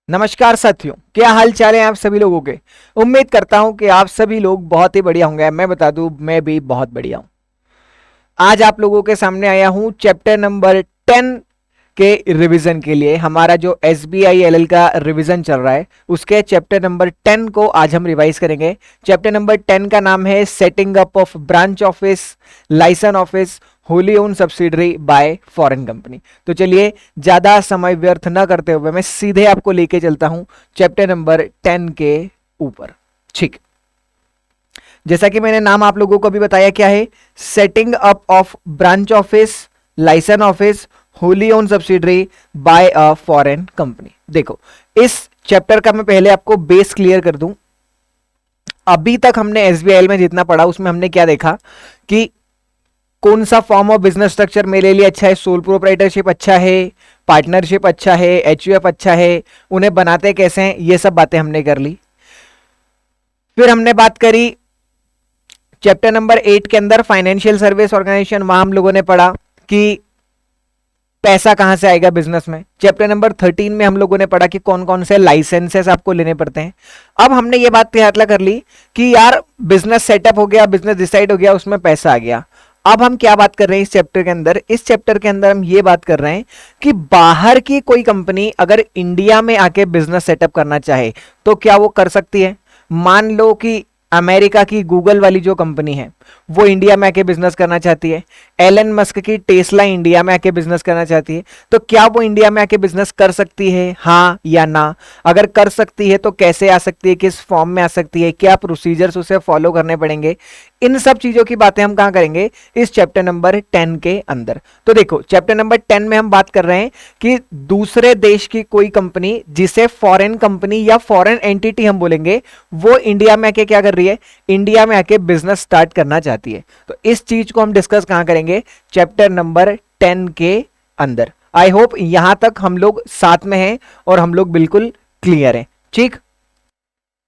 नमस्कार साथियों, क्या हाल चाल है आप सभी लोगों के। उम्मीद करता हूं कि आप सभी लोग बहुत ही बढ़िया होंगे। मैं बता दूं, मैं भी बहुत बढ़िया हूं। आज आप लोगों के सामने आया हूं चैप्टर नंबर 10 के रिवीजन के लिए। हमारा जो SBI LL का रिवीजन चल रहा है उसके चैप्टर नंबर 10 को आज हम रिवाइज करेंगे। चैप्टर नंबर 10 का नाम है setting up of branch office, licence office, wholly own subsidiary by foreign company. तो चलिए ज्यादा समय व्यर्थ न करते हुए मैं सीधे आपको लेके चलता हूं चैप्टर नंबर 10 के ऊपर। ठीक, जैसा कि मैंने नाम आप लोगों को अभी बताया, क्या है, setting up of branch office, licence office, wholly own subsidiary by a foreign company. देखो, इस चैप्टर का मैं पहले आपको बेस क्लियर कर दूं। अभी तक हमने SBI में जितना पढ़ा उसमें हमने क्या देखा कि कौन सा फॉर्म ऑफ बिजनेस स्ट्रक्चर मेरे लिए अच्छा है, सोल प्रोप्राइटरशिप अच्छा है, पार्टनरशिप अच्छा है, HUF अच्छा है, उन्हें बनाते कैसे हैं, ये सब बातें हमने कर ली। फिर हमने बात करी चैप्टर नंबर 8 के अंदर फाइनेंशियल सर्विस ऑर्गेनाइजेशन। वहां हम लोगों ने पढ़ा कि पैसा कहां से आएगा बिजनेस में। चैप्टर नंबर 13 में हम लोगों ने पढ़ा कि कौन कौन से लाइसेंसेस आपको लेने पड़ते हैं। अब हमने ये बात तैयार कर ली कि यार बिजनेस सेटअप हो गया, बिजनेस डिसाइड हो गया, उसमें पैसा आ गया। अब हम क्या बात कर रहे हैं इस चैप्टर के अंदर? इस चैप्टर के अंदर हम ये बात कर रहे हैं कि बाहर की कोई कंपनी अगर इंडिया में आके बिजनेस सेटअप करना चाहे तो क्या वो कर सकती है। मान लो कि अमेरिका की गूगल वाली जो कंपनी है वो इंडिया में आके बिजनेस करना चाहती है, एलन मस्क की टेस्ला इंडिया में आके बिजनेस करना चाहती है, तो क्या वो इंडिया में आके बिजनेस कर सकती है, हाँ या ना? अगर कर सकती है तो कैसे आ सकती है, किस फॉर्म में आ सकती है, क्या प्रोसीजर्स उसे फॉलो करने पड़ेंगे, इन सब चीजों की बातें हम कहां करेंगे? इस चैप्टर नंबर 10 के अंदर। तो देखो, चैप्टर नंबर 10 में हम बात कर रहे हैं कि दूसरे देश की कोई कंपनी जिसे फॉरेन कंपनी या फॉरेन एंटिटी हम बोलेंगे, वो इंडिया में आके क्या कर रही है, इंडिया में आके बिजनेस स्टार्ट करना चाहती है। तो इस चीज को हम डिस्कस कहां करेंगे? चैप्टर नंबर 10 के अंदर। आई होप यहां तक हम लोग साथ में हैं और हम लोग बिल्कुल क्लियर हैं। ठीक,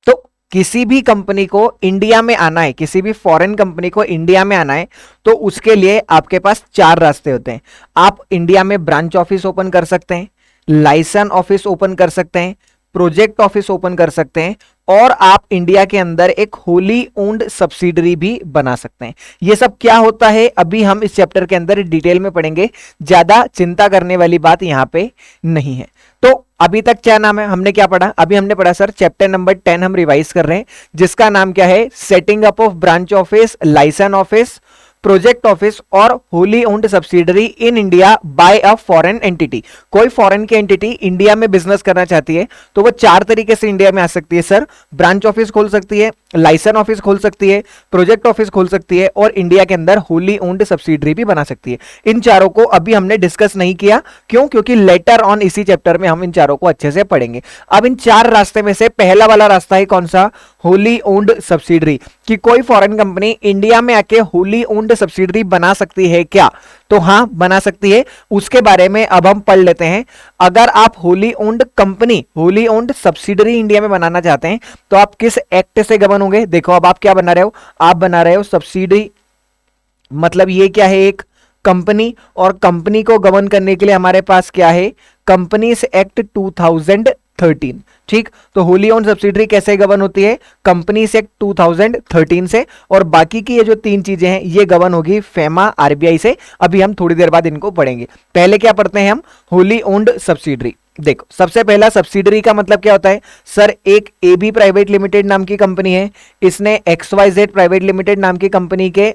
तो किसी भी कंपनी को इंडिया में आना है, किसी भी फॉरेन कंपनी को इंडिया में आना है, तो उसके लिए आपके पास 4 रास्ते होते हैं। आप इंडिया में ब्रांच ऑफिस ओपन कर सकते हैं, लाइसेंस ऑफिस ओपन कर सकते हैं, प्रोजेक्ट ऑफिस ओपन कर सकते हैं, और आप इंडिया के अंदर एक होली ओन्ड सब्सिडरी भी बना सकते हैं। ये सब क्या होता है अभी हम इस चैप्टर के अंदर डिटेल में पढ़ेंगे, ज्यादा चिंता करने वाली बात यहां पे नहीं है। तो अभी तक क्या नाम है, हमने क्या पढ़ा? अभी हमने पढ़ा सर चैप्टर नंबर 10 हम रिवाइज कर रहे हैं, जिसका नाम क्या है? Setting up of branch office, licence office, project office और wholly owned subsidiary in India by a foreign entity. कोई फॉरेन की एंटिटी इंडिया में बिजनेस करना चाहती है तो वो 4 तरीके से इंडिया में आ सकती है सर। ब्रांच ऑफिस खोल सकती है, लाइसेंस ऑफिस खोल सकती है, प्रोजेक्ट ऑफिस खोल सकती है, और इंडिया के अंदर होली ओन्ड सब्सिडरी भी बना सकती है। इन चारों को अभी हमने डिस्कस नहीं किया, क्यों? क्योंकि लेटर ऑन इसी चैप्टर में हम इन चारों को अच्छे से पढ़ेंगे। अब इन 4 रास्ते में से पहला वाला रास्ता है कौन सा? Holi owned subsidiary. कि कोई फॉरेन कंपनी इंडिया में आके होली ओन्ड सब्सिडरी बना सकती है क्या? तो हाँ, बना सकती है। उसके बारे में अब हम पढ़ लेते हैं। अगर आप wholly owned company, Holi owned subsidiary India में बनाना चाहते हैं तो आप किस एक्ट से गवर्न होंगे? देखो, अब आप क्या बना रहे हो? आप बना रहे हो सब्सिडरी, मतलब ये क्या है? एक कंपनी, और कंपनी को गवर्न करने के लिए हमारे पास क्या है? Companies act 2013। ठीक, तो होली ओन सब्सिडरी कैसे गवर्न होती है? कंपनीज एक्ट 2013 से, और बाकी की ये जो 3 चीजें हैं ये गवर्न होगी फेमा, RBI से। अभी हम थोड़ी देर बाद इनको पढ़ेंगे। पहले क्या पढ़ते हैं हम? Holi owned subsidiary. देखो, सबसे पहला सब्सिडरी का मतलब क्या होता है सर? एक AB प्राइवेट लिमिटेड नाम की कंपनी है, इसने XYZ प्राइवेट लिमिटेड नाम की कंपनी के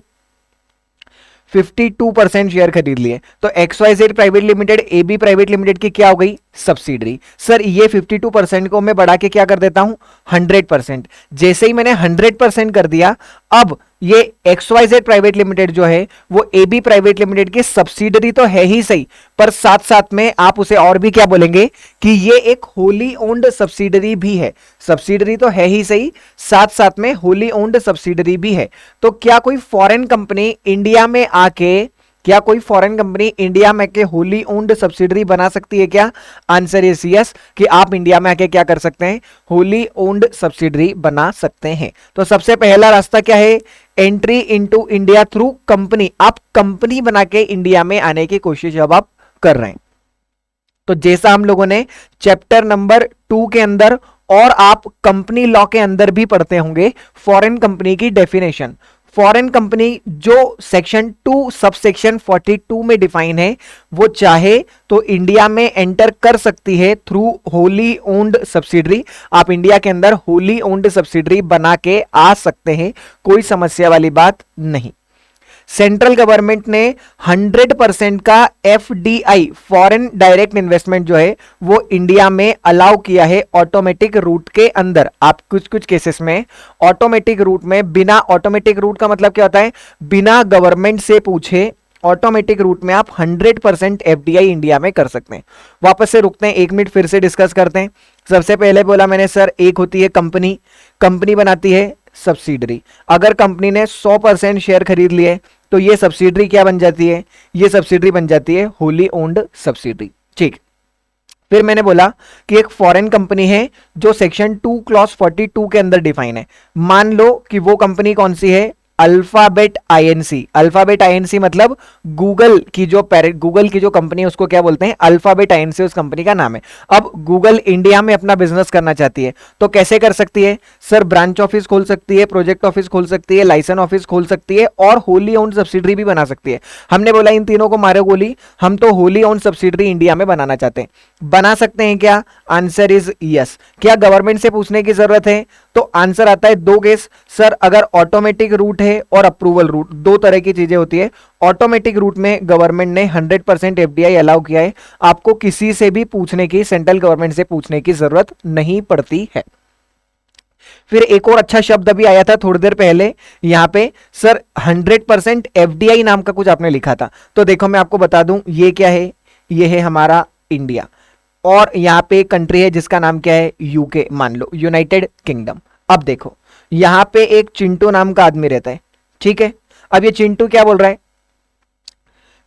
52% शेयर खरीद लिए, तो XYZ private limited AB private limited की क्या हो गई? सब्सिडरी। सर ये 52% को मैं बढ़ा के क्या कर देता हूं? 100%। जैसे ही मैंने 100% कर दिया, अब ये XYZ प्राइवेट लिमिटेड जो है वो AB प्राइवेट लिमिटेड की सब्सिडरी तो है ही सही, पर साथ साथ में आप उसे और भी क्या बोलेंगे कि ये एक होली ओन्ड सब्सिडरी भी है। सब्सिडरी तो है ही सही, साथ साथ में होली ओन्ड सब्सिडरी भी है। तो क्या कोई फॉरेन कंपनी इंडिया में आके, क्या कोई फॉरेन कंपनी इंडिया में आके होली ओन्ड सब्सिडरी बना सकती है क्या? आंसर इज यस, कि आप इंडिया में आके क्या कर सकते हैं? होली ओन्ड सब्सिडरी बना सकते हैं। तो सबसे पहला रास्ता क्या है? Entry into India through company. आप कंपनी बना के इंडिया में आने की कोशिश अब आप कर रहे हैं। तो जैसा हम लोगों ने चैप्टर नंबर 2 के अंदर और आप कंपनी लॉ के अंदर भी पढ़ते होंगे फॉरेन कंपनी की डेफिनेशन। फॉरेन कंपनी जो सेक्शन 2 सबसेक्शन 42 में डिफाइन है, वो चाहे तो इंडिया में एंटर कर सकती है थ्रू होली ओन्ड सब्सिडरी। आप इंडिया के अंदर होली ओन्ड सब्सिडरी बना के आ सकते हैं, कोई समस्या वाली बात नहीं। सेंट्रल गवर्नमेंट ने 100% का एफडीआई फॉरेन डायरेक्ट इन्वेस्टमेंट जो है वो इंडिया में अलाउ किया है ऑटोमेटिक रूट के अंदर। आप कुछ कुछ केसेस में ऑटोमेटिक रूट में, बिना, ऑटोमेटिक रूट का मतलब क्या होता है, बिना गवर्नमेंट से पूछे ऑटोमेटिक रूट में आप 100% एफडीआई इंडिया में कर सकते हैं। वापस से रुकते हैं, 1 मिनट फिर से डिस्कस करते हैं। सबसे पहले बोला मैंने सर, एक होती है कंपनी, कंपनी बनाती है सब्सिडरी। अगर कंपनी ने 100% शेयर खरीद लिए तो ये सब्सिडरी क्या बन जाती है, ये सब्सिडरी बन जाती है होली ओन्ड सब्सिडरी। ठीक, फिर मैंने बोला कि एक फॉरेन कंपनी है जो सेक्शन 2 क्लॉज 42 के अंदर डिफाइन है। मान लो कि वो कंपनी कौन सी है, अल्फाबेट आईएनसी। अल्फाबेट आईएनसी मतलब गूगल की जो गूगल की जो कंपनी है उसको क्या बोलते हैं, अल्फाबेट आईएनसी उस कंपनी का नाम है। अब गूगल इंडिया में अपना बिजनेस करना चाहती है तो कैसे कर सकती है सर, ब्रांच ऑफिस खोल सकती है, प्रोजेक्ट ऑफिस खोल सकती है, लाइसेंस ऑफिस खोल सकती है और होली ओन्ड सब्सिडरी भी बना सकती है। हमने बोला इन तीनों को मारो गोली, हम तो होली ओन्ड सब्सिडरी इंडिया में बनाना चाहते हैं। बना सकते हैं क्या, आंसर इज यस। क्या गवर्नमेंट से पूछने की जरूरत है, तो आंसर आता है 2 केस। सर अगर ऑटोमेटिक रूट है और अप्रूवल रूट, 2 तरह की चीजें होती है। ऑटोमेटिक रूट में गवर्नमेंट ने 100% एफडीआई अलाउ किया है, आपको किसी से भी पूछने की, सेंट्रल गवर्नमेंट से पूछने की जरूरत नहीं पड़ती है। फिर एक और अच्छा शब्द अभी आया था थोड़ी देर पहले यहां पे, सर 100% एफडीआई नाम का कुछ आपने लिखा था। तो देखो मैं आपको बता दूं, ये क्या है, ये है हमारा इंडिया और यहां पे एक कंट्री है जिसका नाम क्या है, यूके, मान लो यूनाइटेड किंगडम। अब देखो यहां पे एक चिंटू नाम का आदमी रहता है, ठीक है। अब ये चिंटू क्या बोल रहा है,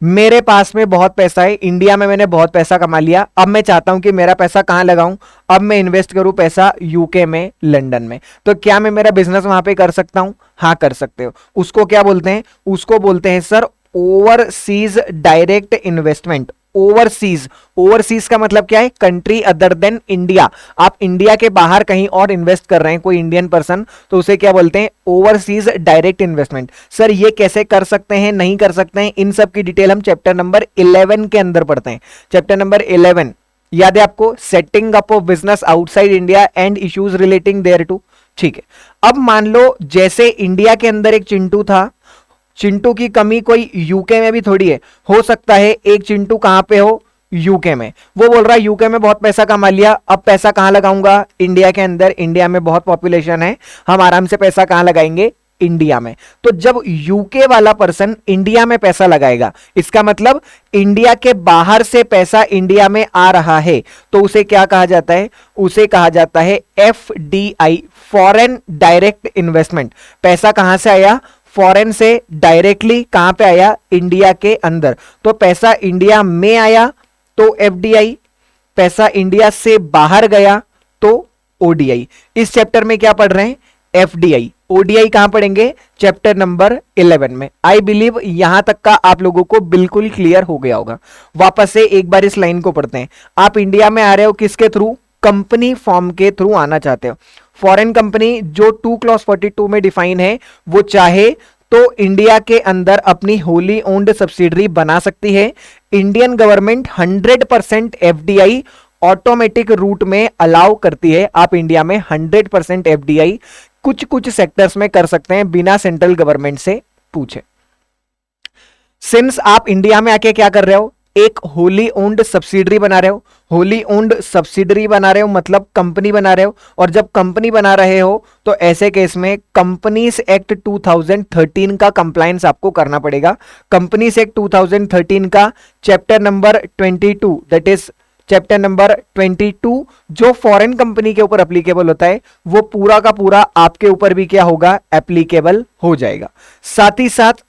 मेरे पास में बहुत पैसा है, इंडिया में मैंने बहुत पैसा कमा लिया, अब मैं चाहता हूं कि मेरा पैसा कहां लगाऊं, अब मैं इन्वेस्ट करूं पैसा यूके में, लंदन में। तो क्या मैं मेरा बिजनेस वहां पे कर सकता हूं, हाँ कर सकते हो। उसको क्या बोलते हैं, उसको बोलते हैं sir overseas direct investment. Overseas, overseas का मतलब क्या है, कंट्री अदर देन इंडिया। आप इंडिया के बाहर कहीं और इन्वेस्ट कर रहे हैं कोई इंडियन पर्सन, तो उसे क्या बोलते हैं, ओवरसीज डायरेक्ट इन्वेस्टमेंट। सर ये कैसे कर सकते हैं, नहीं कर सकते हैं, इन सब की डिटेल हम चैप्टर नंबर 11 के अंदर पढ़ते हैं। चैप्टर नंबर 11 याद है आपको, setting up of business outside India and issues relating thereto. ठीक है, अब मान लो जैसे इंडिया के अंदर एक चिंटू था, चिंटू की कमी कोई यूके में भी थोड़ी है, हो सकता है एक चिंटू कहां पे हो, यूके में। वो बोल रहा है यूके में बहुत पैसा कमा लिया, अब पैसा कहां लगाऊंगा, इंडिया के अंदर, इंडिया में बहुत पॉपुलेशन है, हम आराम से पैसा कहां लगाएंगे, इंडिया में। तो जब यूके वाला पर्सन इंडिया में पैसा लगाएगा, इसका मतलब इंडिया के बाहर से पैसा इंडिया में आ रहा है, तो उसे क्या कहा जाता है, उसे कहा जाता है एफडीआई, फॉरेन डायरेक्ट इन्वेस्टमेंट। पैसा कहां से आया, फॉरेन से डायरेक्टली कहां पे आया, इंडिया के अंदर। तो पैसा इंडिया में आया तो एफडीआई, पैसा इंडिया से बाहर गया तो ओडीआई। इस चैप्टर में क्या पढ़ रहे हैं, एफडीआई। ओडीआई कहां पढ़ेंगे, चैप्टर नंबर 11 में। आई बिलीव यहां तक का आप लोगों को बिल्कुल क्लियर हो गया होगा। वापस से एक बार इस लाइन को पढ़ते हैं। आप इंडिया में आ रहे हो किसके थ्रू, कंपनी फॉर्म के थ्रू आना चाहते हो। फॉरेन कंपनी जो 2 क्लॉज 42 में डिफाइन है, वो चाहे तो इंडिया के अंदर अपनी होली ओन्ड सब्सिडरी बना सकती है। Indian government 100% FDI automatic route में अलाउ करती है। आप इंडिया में 100% एफडीआई कुछ कुछ सेक्टर्स में कर सकते हैं बिना सेंट्रल गवर्नमेंट से पूछे। सिंस आप इंडिया में आके क्या कर रहे हो, एक होली ओन्ड सब्सिडरी बना रहे हो। होली ओन्ड सब्सिडरी बना रहे हो मतलब कंपनी बना रहे हो, और जब कंपनी बना रहे हो तो ऐसे केस में कंपनीज एक्ट 2013 का कंप्लायंस आपको करना पड़ेगा। कंपनीज एक्ट 2013 का chapter number 22, that is chapter number 22 जो फॉरेन कंपनी के ऊपर एप्लीकेबल होता है, वो पूरा का पूरा आपके ऊपर भी क्या होगा, एप्लीकेबल हो जाएगा। साथ ही साथ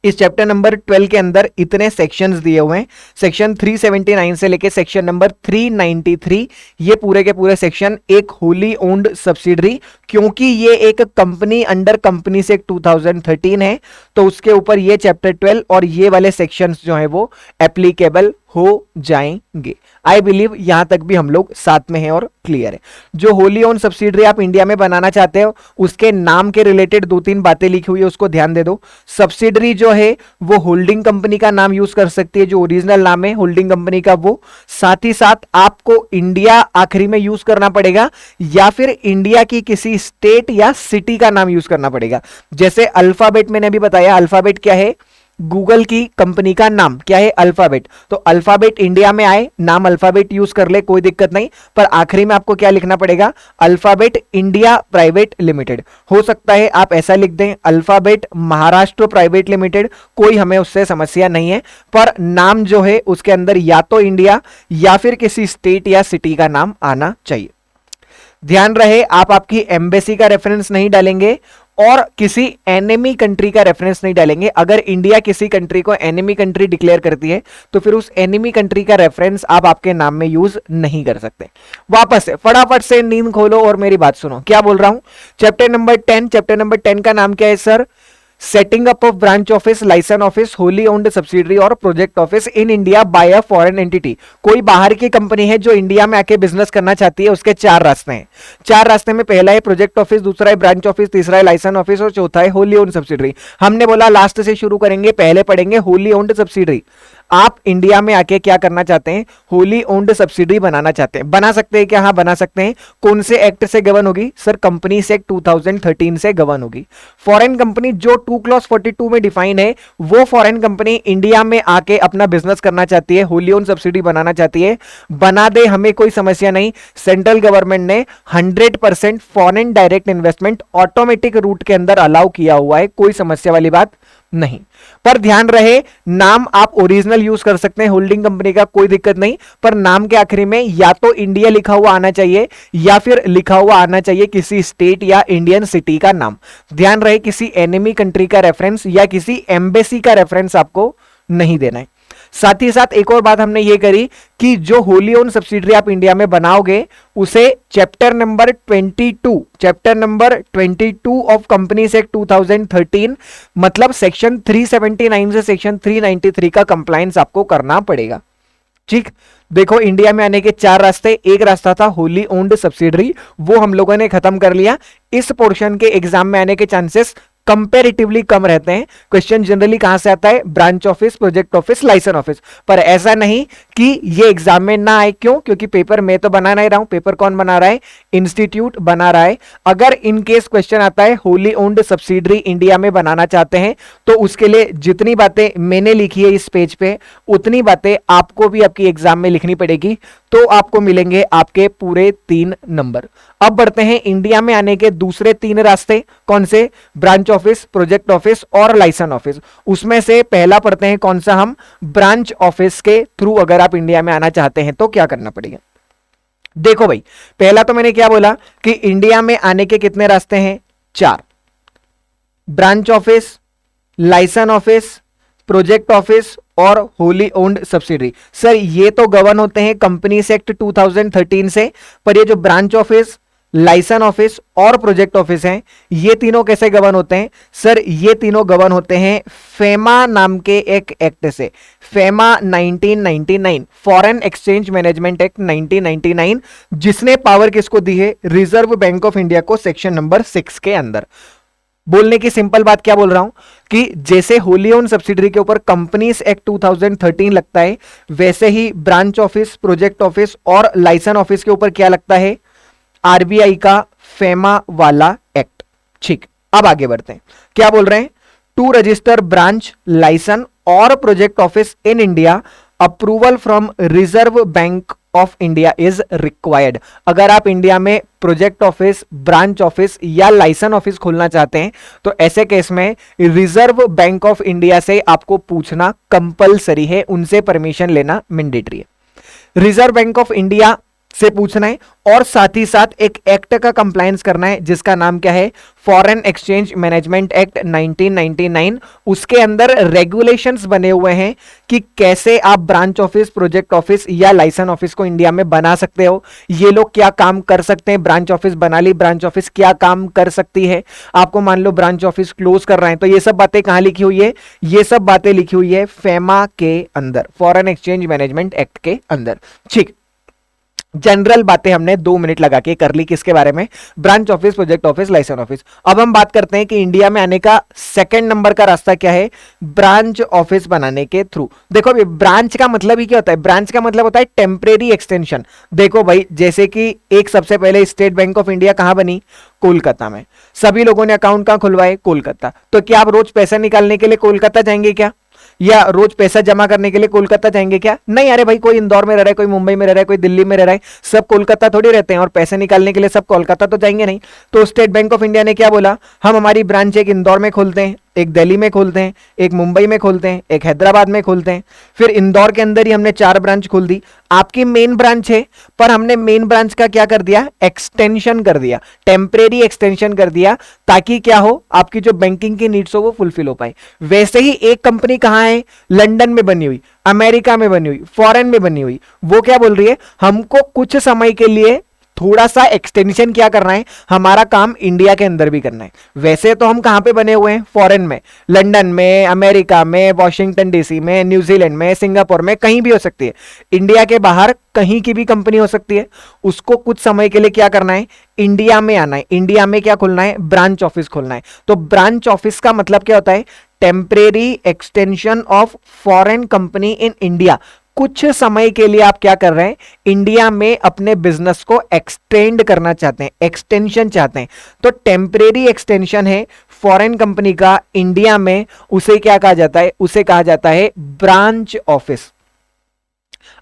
इस चैप्टर नंबर 12 के अंदर इतने सेक्शंस दिए हुए हैं, सेक्शन 379 से लेके सेक्शन नंबर 393, ये पूरे के पूरे सेक्शन एक होली ओन्ड सब्सिडरी, क्योंकि ये एक कंपनी अंडर कंपनी से 2013 है, तो उसके ऊपर ये चैप्टर 12 और ये वाले सेक्शंस जो है वो एप्लीकेबल हो जाएंगे। आई बिलीव यहां तक भी हम लोग साथ में हैं और क्लियर है। जो होली ओन सब्सिडरी आप इंडिया में बनाना चाहते हो उसके नाम के रिलेटेड 2-3 बातें लिखी हुई है, उसको ध्यान दे दो। सब्सिडरी जो है वो होल्डिंग कंपनी का नाम यूज कर सकती है, जो ओरिजिनल नाम है होल्डिंग कंपनी का वो। साथ ही साथ आपको इंडिया आखिरी में यूज करना पड़ेगा या फिर इंडिया की किसी स्टेट या सिटी का नाम यूज करना पड़ेगा। जैसे अल्फाबेट मैंने अभी बताया, अल्फाबेट क्या है, गूगल की कंपनी का नाम क्या है, अल्फाबेट। तो अल्फाबेट इंडिया में आए, नाम अल्फाबेट यूज कर ले, कोई दिक्कत नहीं, पर आखिरी में आपको क्या लिखना पड़ेगा, अल्फाबेट इंडिया प्राइवेट लिमिटेड। हो सकता है आप ऐसा लिख दें अल्फाबेट महाराष्ट्र प्राइवेट लिमिटेड, कोई हमें उससे समस्या नहीं है, पर नाम जो है उसके अंदर या तो इंडिया या फिर किसी स्टेट या सिटी का नाम आना चाहिए। ध्यान रहे आप आपकी एम्बेसी का रेफरेंस नहीं डालेंगे और किसी एनिमी कंट्री का रेफरेंस नहीं डालेंगे। अगर इंडिया किसी कंट्री को एनिमी कंट्री डिक्लेयर करती है तो फिर उस एनिमी कंट्री का रेफरेंस आप आपके नाम में यूज नहीं कर सकते। वापस से फटाफट से नींद खोलो और मेरी बात सुनो, क्या बोल रहा हूं। चैप्टर नंबर 10 का नाम क्या है sir, setting up of branch office, licence office, wholly owned subsidiary और project office in India by a foreign entity. कोई बाहर की कंपनी है जो इंडिया में आके बिजनेस करना चाहती है, उसके 4 रास्ते हैं। 4 रास्ते में पहला है प्रोजेक्ट ऑफिस, दूसरा है ब्रांच ऑफिस, तीसरा है लाइसेंस ऑफिस और चौथा है होली ओन्ड सब्सिडरी। हमने बोला लास्ट से शुरू करेंगे, पहले पढ़ेंगे होली ओन्ड सब्सिडरी। आप इंडिया में आके क्या करना चाहते हैं, होली ओन्ड सब्सिडरी बनाना चाहते हैं। बना सकते हैं क्या, हाँ बना सकते हैं। कौन से एक्ट से गवर्न होगी सर, कंपनीज एक्ट 2013 से गवर्न होगी। फॉरेन कंपनी जो 2 क्लॉज 42 में डिफाइन है, वो फॉरेन कंपनी इंडिया में आके अपना बिजनेस करना चाहती है, होली ओन्ड सब्सिडरी बनाना चाहती है, बना दे, हमें कोई समस्या नहीं। सेंट्रल गवर्नमेंट ने 100% foreign direct investment automatic route के अंदर अलाउ किया हुआ है, कोई समस्या वाली बात नहीं। पर ध्यान रहे नाम आप ओरिजिनल यूज कर सकते हैं होल्डिंग कंपनी का, कोई दिक्कत नहीं, पर नाम के आखिरी में या तो इंडिया लिखा हुआ आना चाहिए या फिर लिखा हुआ आना चाहिए किसी स्टेट या इंडियन सिटी का नाम। ध्यान रहे किसी एनिमी कंट्री का रेफरेंस या किसी एम्बेसी का रेफरेंस आपको नहीं देना है। साथ ही साथ एक और बात हमने ये करी कि जो होली ओन सब्सिडरी आप इंडिया में बनाओगे उसे chapter number 22 of companies act 2013 मतलब सेक्शन 379 से सेक्शन 393 का कंप्लायंस आपको करना पड़ेगा। ठीक, देखो इंडिया में आने के 4 रास्ते, एक रास्ता था होली ओन्ड सब्सिडरी, वो हम लोगों ने खत्म कर लिया। इस पोर्शन के एग्जाम में आने के चांसेस कंपैरेटिवली कम रहते हैं। क्वेश्चन जनरली कहां से आता है, branch office, project office, licence office, पर ऐसा नहीं कि ये एग्जाम में ना आए। क्यों, क्योंकि पेपर मैं तो बना नहीं रहा हूं, पेपर कौन बना रहा है, इंस्टीट्यूट बना रहा है। अगर इन केस क्वेश्चन आता है होली ओन्ड सब्सिडरी इंडिया में बनाना चाहते हैं तो उसके लिए जितनी बातें मैंने लिखी है इस पेज पे उतनी बातें आपको भी आपकी एग्जाम में लिखनी पड़ेगी, तो आपको मिलेंगे आपके पूरे 3 नंबर। अब बढ़ते हैं इंडिया में आने के दूसरे 3 रास्ते, कौन से, ब्रांच ऑफिस, प्रोजेक्ट ऑफिस और लाइसेंस ऑफिस। उसमें से पहला पढ़ते हैं कौन सा, हम ब्रांच ऑफिस के थ्रू अगर आप इंडिया में आना चाहते हैं तो क्या करना पड़ेगा। देखो भाई, पहला तो मैंने क्या बोला कि इंडिया में आने के कितने रास्ते हैं, 4, branch office, licence office, project office और होली ओन्ड सब्सिडरी। सर ये तो गवर्न होते हैं कंपनीज एक्ट 2013 से, पर ये जो ब्रांच ऑफिस, लाइसेंस ऑफिस और प्रोजेक्ट ऑफिस हैं, ये तीनों कैसे गवर्न होते हैं सर, ये तीनों गवर्न होते हैं फेमा नाम के एक एक्ट से, FEMA 1999, foreign Exchange Management act 1999, जिसने पावर किसको दी है, रिजर्व बैंक ऑफ इंडिया को, सेक्शन नंबर 6 के अंदर। बोलने की सिंपल बात क्या बोल रहा हूं कि जैसे होली ओन सब्सिडरी के ऊपर कंपनीज एक्ट 2013 लगता है, वैसे ही ब्रांच ऑफिस, प्रोजेक्ट ऑफिस और लाइसेंस ऑफिस के ऊपर क्या लगता है, आरबीआई का फेमा वाला एक्ट। ठीक, अब आगे बढ़ते हैं, क्या बोल रहे हैं, टू रजिस्टर ब्रांच, लाइसेंस और project office in India, approval from reserve Bank of India is required. अगर आप इंडिया में प्रोजेक्ट ऑफिस, ब्रांच ऑफिस या लाइसेंस ऑफिस खोलना चाहते हैं तो ऐसे केस में रिजर्व बैंक ऑफ इंडिया से आपको पूछना कंपलसरी है, उनसे परमिशन लेना मैंडेटरी है। रिजर्व बैंक ऑफ इंडिया से पूछना है, और साथ ही साथ एक एक्ट का कंप्लायंस करना है जिसका नाम क्या है, फॉरेन एक्सचेंज मैनेजमेंट एक्ट 1999। उसके अंदर रेगुलेशंस बने हुए हैं कि कैसे आप ब्रांच ऑफिस, प्रोजेक्ट ऑफिस या लाइसेंस ऑफिस को इंडिया में बना सकते हो, ये लोग क्या काम कर सकते हैं, ब्रांच ऑफिस बना ली, ब्रांच ऑफिस क्या काम कर सकती है, आपको मान लो ब्रांच ऑफिस क्लोज कर रहे हैं, तो ये सब बातें कहां लिखी हुई है, ये सब बातें लिखी हुई है फेमा के अंदर, फॉरेन एक्सचेंज मैनेजमेंट एक्ट के अंदर। ठीक, जनरल बातें हमने 2 मिनट लगा के कर ली, किसके बारे में, branch office, project office, licence office. अब हम बात करते हैं कि इंडिया में आने का सेकंड नंबर का रास्ता क्या है, ब्रांच ऑफिस बनाने के थ्रू। देखो भाई, ब्रांच का मतलब ही क्या होता है, ब्रांच का मतलब होता है टेम्परेरी एक्सटेंशन। देखो भाई, जैसे कि एक सबसे पहले स्टेट बैंक ऑफ इंडिया कहां बनी, कोलकाता में, सभी लोगों ने अकाउंट कहां खुलवाए, कोलकाता। तो क्या आप रोज पैसा निकालने के लिए कोलकाता जाएंगे क्या, या रोज पैसा जमा करने के लिए कोलकाता जाएंगे क्या, नहीं। अरे भाई, कोई इंदौर में रह रहा है, कोई मुंबई में रह रहा है, कोई दिल्ली में रह रहा है, सब कोलकाता थोड़ी रहते हैं, और पैसे निकालने के लिए सब कोलकाता तो जाएंगे नहीं। तो स्टेट बैंक ऑफ इंडिया ने क्या बोला, हम हमारी ब्रांच एक इंदौर में खोलते हैं, एक दिल्ली में खोलते हैं, एक मुंबई में खोलते हैं, एक हैदराबाद में खोलते हैं। फिर इंदौर के अंदर ही हमने 4 ब्रांच खोल दी। आपकी मेन ब्रांच है, पर हमने मेन ब्रांच का क्या कर दिया, एक्सटेंशन कर दिया, टेम्परेरी एक्सटेंशन कर दिया, ताकि क्या हो, आपकी जो बैंकिंग की नीड्स हो वो फुलफिल हो पाए। वैसे ही एक कंपनी कहां है, लंदन में बनी हुई, अमेरिका में बनी हुई, फॉरेन में बनी हुई, वो क्या बोल रही है, हमको कुछ समय के लिए थोड़ा सा एक्सटेंशन क्या करना है, हमारा काम इंडिया के अंदर भी करना है। वैसे तो हम कहां पे बने हुए हैं, फॉरेन में, लंदन में, अमेरिका में, वॉशिंगटन डीसी में, न्यूजीलैंड में, सिंगापुर में, कहीं भी हो सकती है। इंडिया के बाहर कहीं की भी कंपनी हो सकती है। उसको कुछ समय के लिए क्या करना है, इंडिया में आना है, इंडिया में क्या खोलना है, ब्रांच ऑफिस खोलना है। तो ब्रांच ऑफिस का मतलब क्या होता है, temporary extension of foreign company in India. कुछ समय के लिए आप क्या कर रहे हैं, इंडिया में अपने बिजनेस को एक्सटेंड करना चाहते हैं, एक्सटेंशन चाहते हैं। तो टेम्परेरी एक्सटेंशन है फॉरेन कंपनी का इंडिया में, उसे क्या कहा जाता है, उसे कहा जाता है ब्रांच ऑफिस।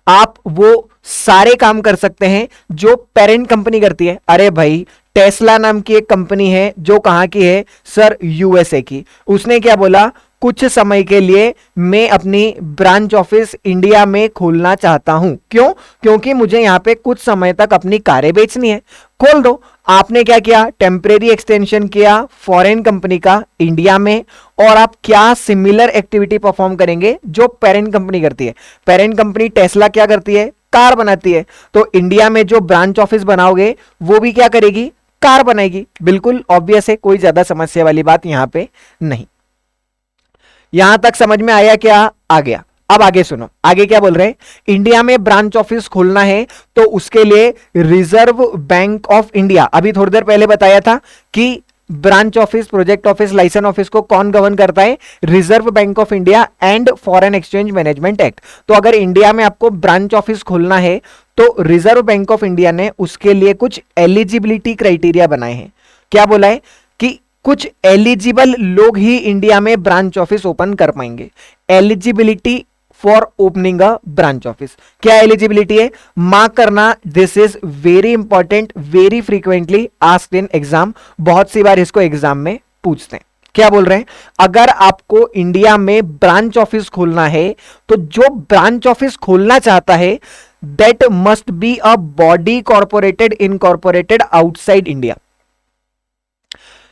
आप वो सारे काम कर सकते हैं जो पेरेंट कंपनी करती है। अरे भाई, टेस्ला नाम की एक कंपनी है जो कहां की है, सर यूएसए की। उसने क्या बोला, कुछ समय के लिए मैं अपनी ब्रांच ऑफिस इंडिया में खोलना चाहता हूं। क्यों, क्योंकि मुझे यहां पे कुछ समय तक अपनी कारें बेचनी है। खोल दो। आपने क्या किया, टेम्परेरी एक्सटेंशन किया फॉरेन कंपनी का इंडिया में, और आप क्या सिमिलर एक्टिविटी परफॉर्म करेंगे जो पेरेंट कंपनी करती है। पेरेंट कंपनी टेस्ला क्या करती है, कार बनाती है। तो इंडिया में जो ब्रांच ऑफिस बनाओगे वो भी क्या करेगी, कार बनाएगी। बिल्कुल ऑब्वियस है, कोई ज्यादा समस्या वाली बात यहां पे नहीं। यहां तक समझ में आया क्या, आ गया। अब आगे सुनो, आगे क्या बोल रहे हैं, इंडिया में ब्रांच ऑफिस खोलना है तो उसके लिए रिजर्व बैंक ऑफ इंडिया, अभी थोड़ी देर पहले बताया था कि branch office, project office, licence office को कौन गवर्न करता है, Reserve Bank of India and Foreign Exchange Management Act. तो अगर इंडिया में आपको ब्रांच ऑफिस खोलना है तो रिजर्व बैंक ऑफ इंडिया ने उसके लिए कुछ एलिजिबिलिटी क्राइटेरिया बनाए हैं। क्या बोला है कि कुछ एलिजिबल लोग ही इंडिया में ब्रांच ऑफिस ओपन कर पाएंगे। Eligibility for opening a branch office, क्या एलिजिबिलिटी है, मार्क करना, this is very important, very frequently asked in exam. बहुत सी बार इसको एग्जाम में पूछते हैं। क्या बोल रहे हैं, अगर आपको इंडिया में ब्रांच ऑफिस खोलना है तो जो ब्रांच ऑफिस खोलना चाहता है that must be a body corporated incorporated outside India.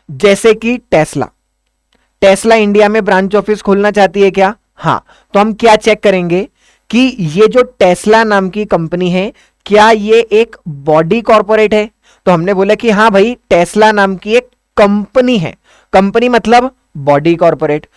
जैसे कि टेस्ला, टेस्ला इंडिया में ब्रांच ऑफिस खोलना चाहती है क्या, हां। तो हम क्या चेक करेंगे कि ये जो टेस्ला नाम की कंपनी है क्या ये एक बॉडी कॉर्पोरेट है। तो हमने बोला कि हां भाई, टेस्ला नाम की एक कंपनी है। कंपनी मतलब body corporate.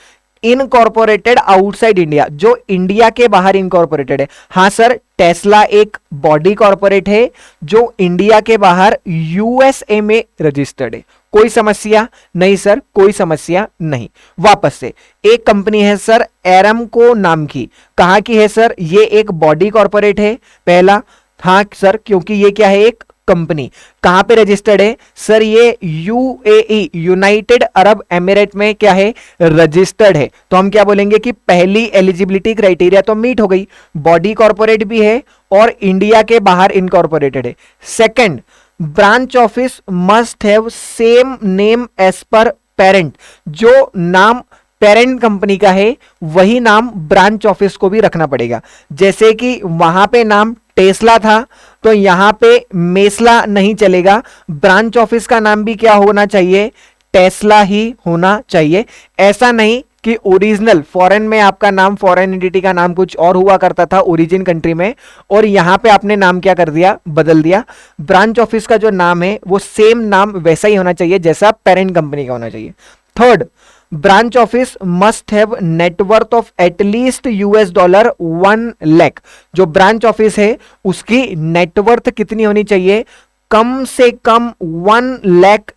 Incorporated outside India, जो इंडिया के बाहर इनकॉर्पोरेटेड है। हां सर, टेस्ला एक बॉडी कॉर्पोरेट है जो इंडिया के बाहर यूएसए में रजिस्टर्ड है। कोई समस्या नहीं सर, कोई समस्या नहीं। वापस से, एक कंपनी है सर एरामको नाम की, कहां की है सर, ये एक बॉडी कॉर्पोरेट है। पहला, हां सर, क्योंकि ये क्या है, एक कंपनी। कहां पे रजिस्टर्ड है सर, ये यूएई, यूनाइटेड अरब एमिरेट में क्या है, रजिस्टर्ड है। तो हम क्या बोलेंगे कि पहली एलिजिबिलिटी क्राइटेरिया तो मीट हो गई, बॉडी कॉर्पोरेट भी है और इंडिया के बाहर इनकॉर्पोरेटेड है। Second, branch office must have same name as per parent. जो नाम पेरेंट कंपनी का है वही नाम ब्रांच ऑफिस को भी रखना पड़ेगा। जैसे कि वहां पे नाम टेस्ला था तो यहां पे मेस्ला नहीं चलेगा, ब्रांच ऑफिस का नाम भी क्या होना चाहिए, टेस्ला ही होना चाहिए। ऐसा नहीं कि ओरिजिनल फॉरेन में आपका नाम, फॉरेन एंटिटी का नाम कुछ और हुआ करता था ओरिजिन कंट्री में, और यहां पे आपने नाम क्या कर दिया, बदल दिया। ब्रांच ऑफिस का जो नाम है वो सेम नाम वैसा ही होना चाहिए जैसा पेरेंट कंपनी का होना चाहिए। Third, branch office must have net worth of at least $1 lakh. जो ब्रांच ऑफिस है उसकी नेटवर्थ कितनी होनी चाहिए, कम से कम $1 लाख।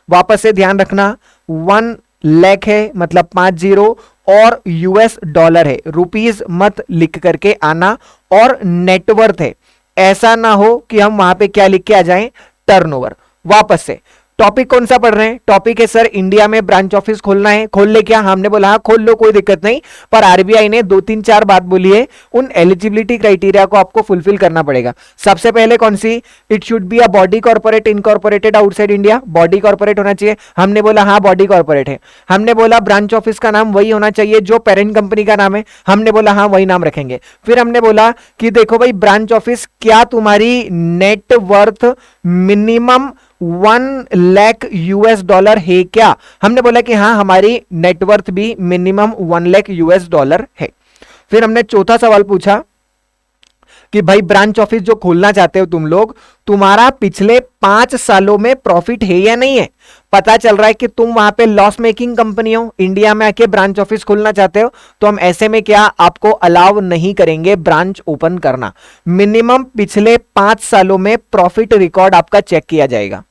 वापस से ध्यान रखना, 1 लाख है मतलब 50 और $, है, रुपीज मत लिख करके आना, और नेटवर्थ है। ऐसा ना हो कि हम वहां पे क्या लिख के आ जाएं, टर्नओवर। वापस से टॉपिक कौन सा पढ़ रहे हैं, टॉपिक है सर इंडिया में ब्रांच ऑफिस खोलना है, खोल ले क्या, हमने बोला हाँ खोल लो कोई दिक्कत नहीं, पर आरबीआई ने 2-3-4 बात बोली है, उन एलिजिबिलिटी क्राइटेरिया को आपको फुलफिल करना पड़ेगा। सबसे पहले कौन सी, it should be a body corporate incorporated outside India, body corporate होना चाहिए, हमने बोला हाँ बॉडी कॉर्पोरेट है। हमने बोला ब्रांच ऑफिस का नाम वही होना चाहिए जो पेरेंट कंपनी का नाम है, हमने बोला हाँ वही नाम रखेंगे। फिर हमने बोला कि देखो भाई ब्रांच ऑफिस, क्या तुम्हारी नेटवर्थ मिनिमम $1 लाख है क्या, हमने बोला कि हाँ हमारी नेटवर्थ भी मिनिमम $1 लाख है। फिर हमने चौथा सवाल पूछा कि भाई ब्रांच ऑफिस जो खोलना चाहते हो तुम लोग, तुम्हारा पिछले 5 सालों में प्रॉफिट है या नहीं है। पता चल रहा है कि तुम वहां पे लॉस मेकिंग कंपनी हो, इंडिया में आके ब्रांच ऑफिस खोलना चाहते हो, तो हम ऐसे में क्या आपको अलाउ नहीं करेंगे ब्रांच ओपन करना। मिनिमम पिछले 5 सालों में प्रॉफिट रिकॉर्ड आपका चेक किया जाएगा,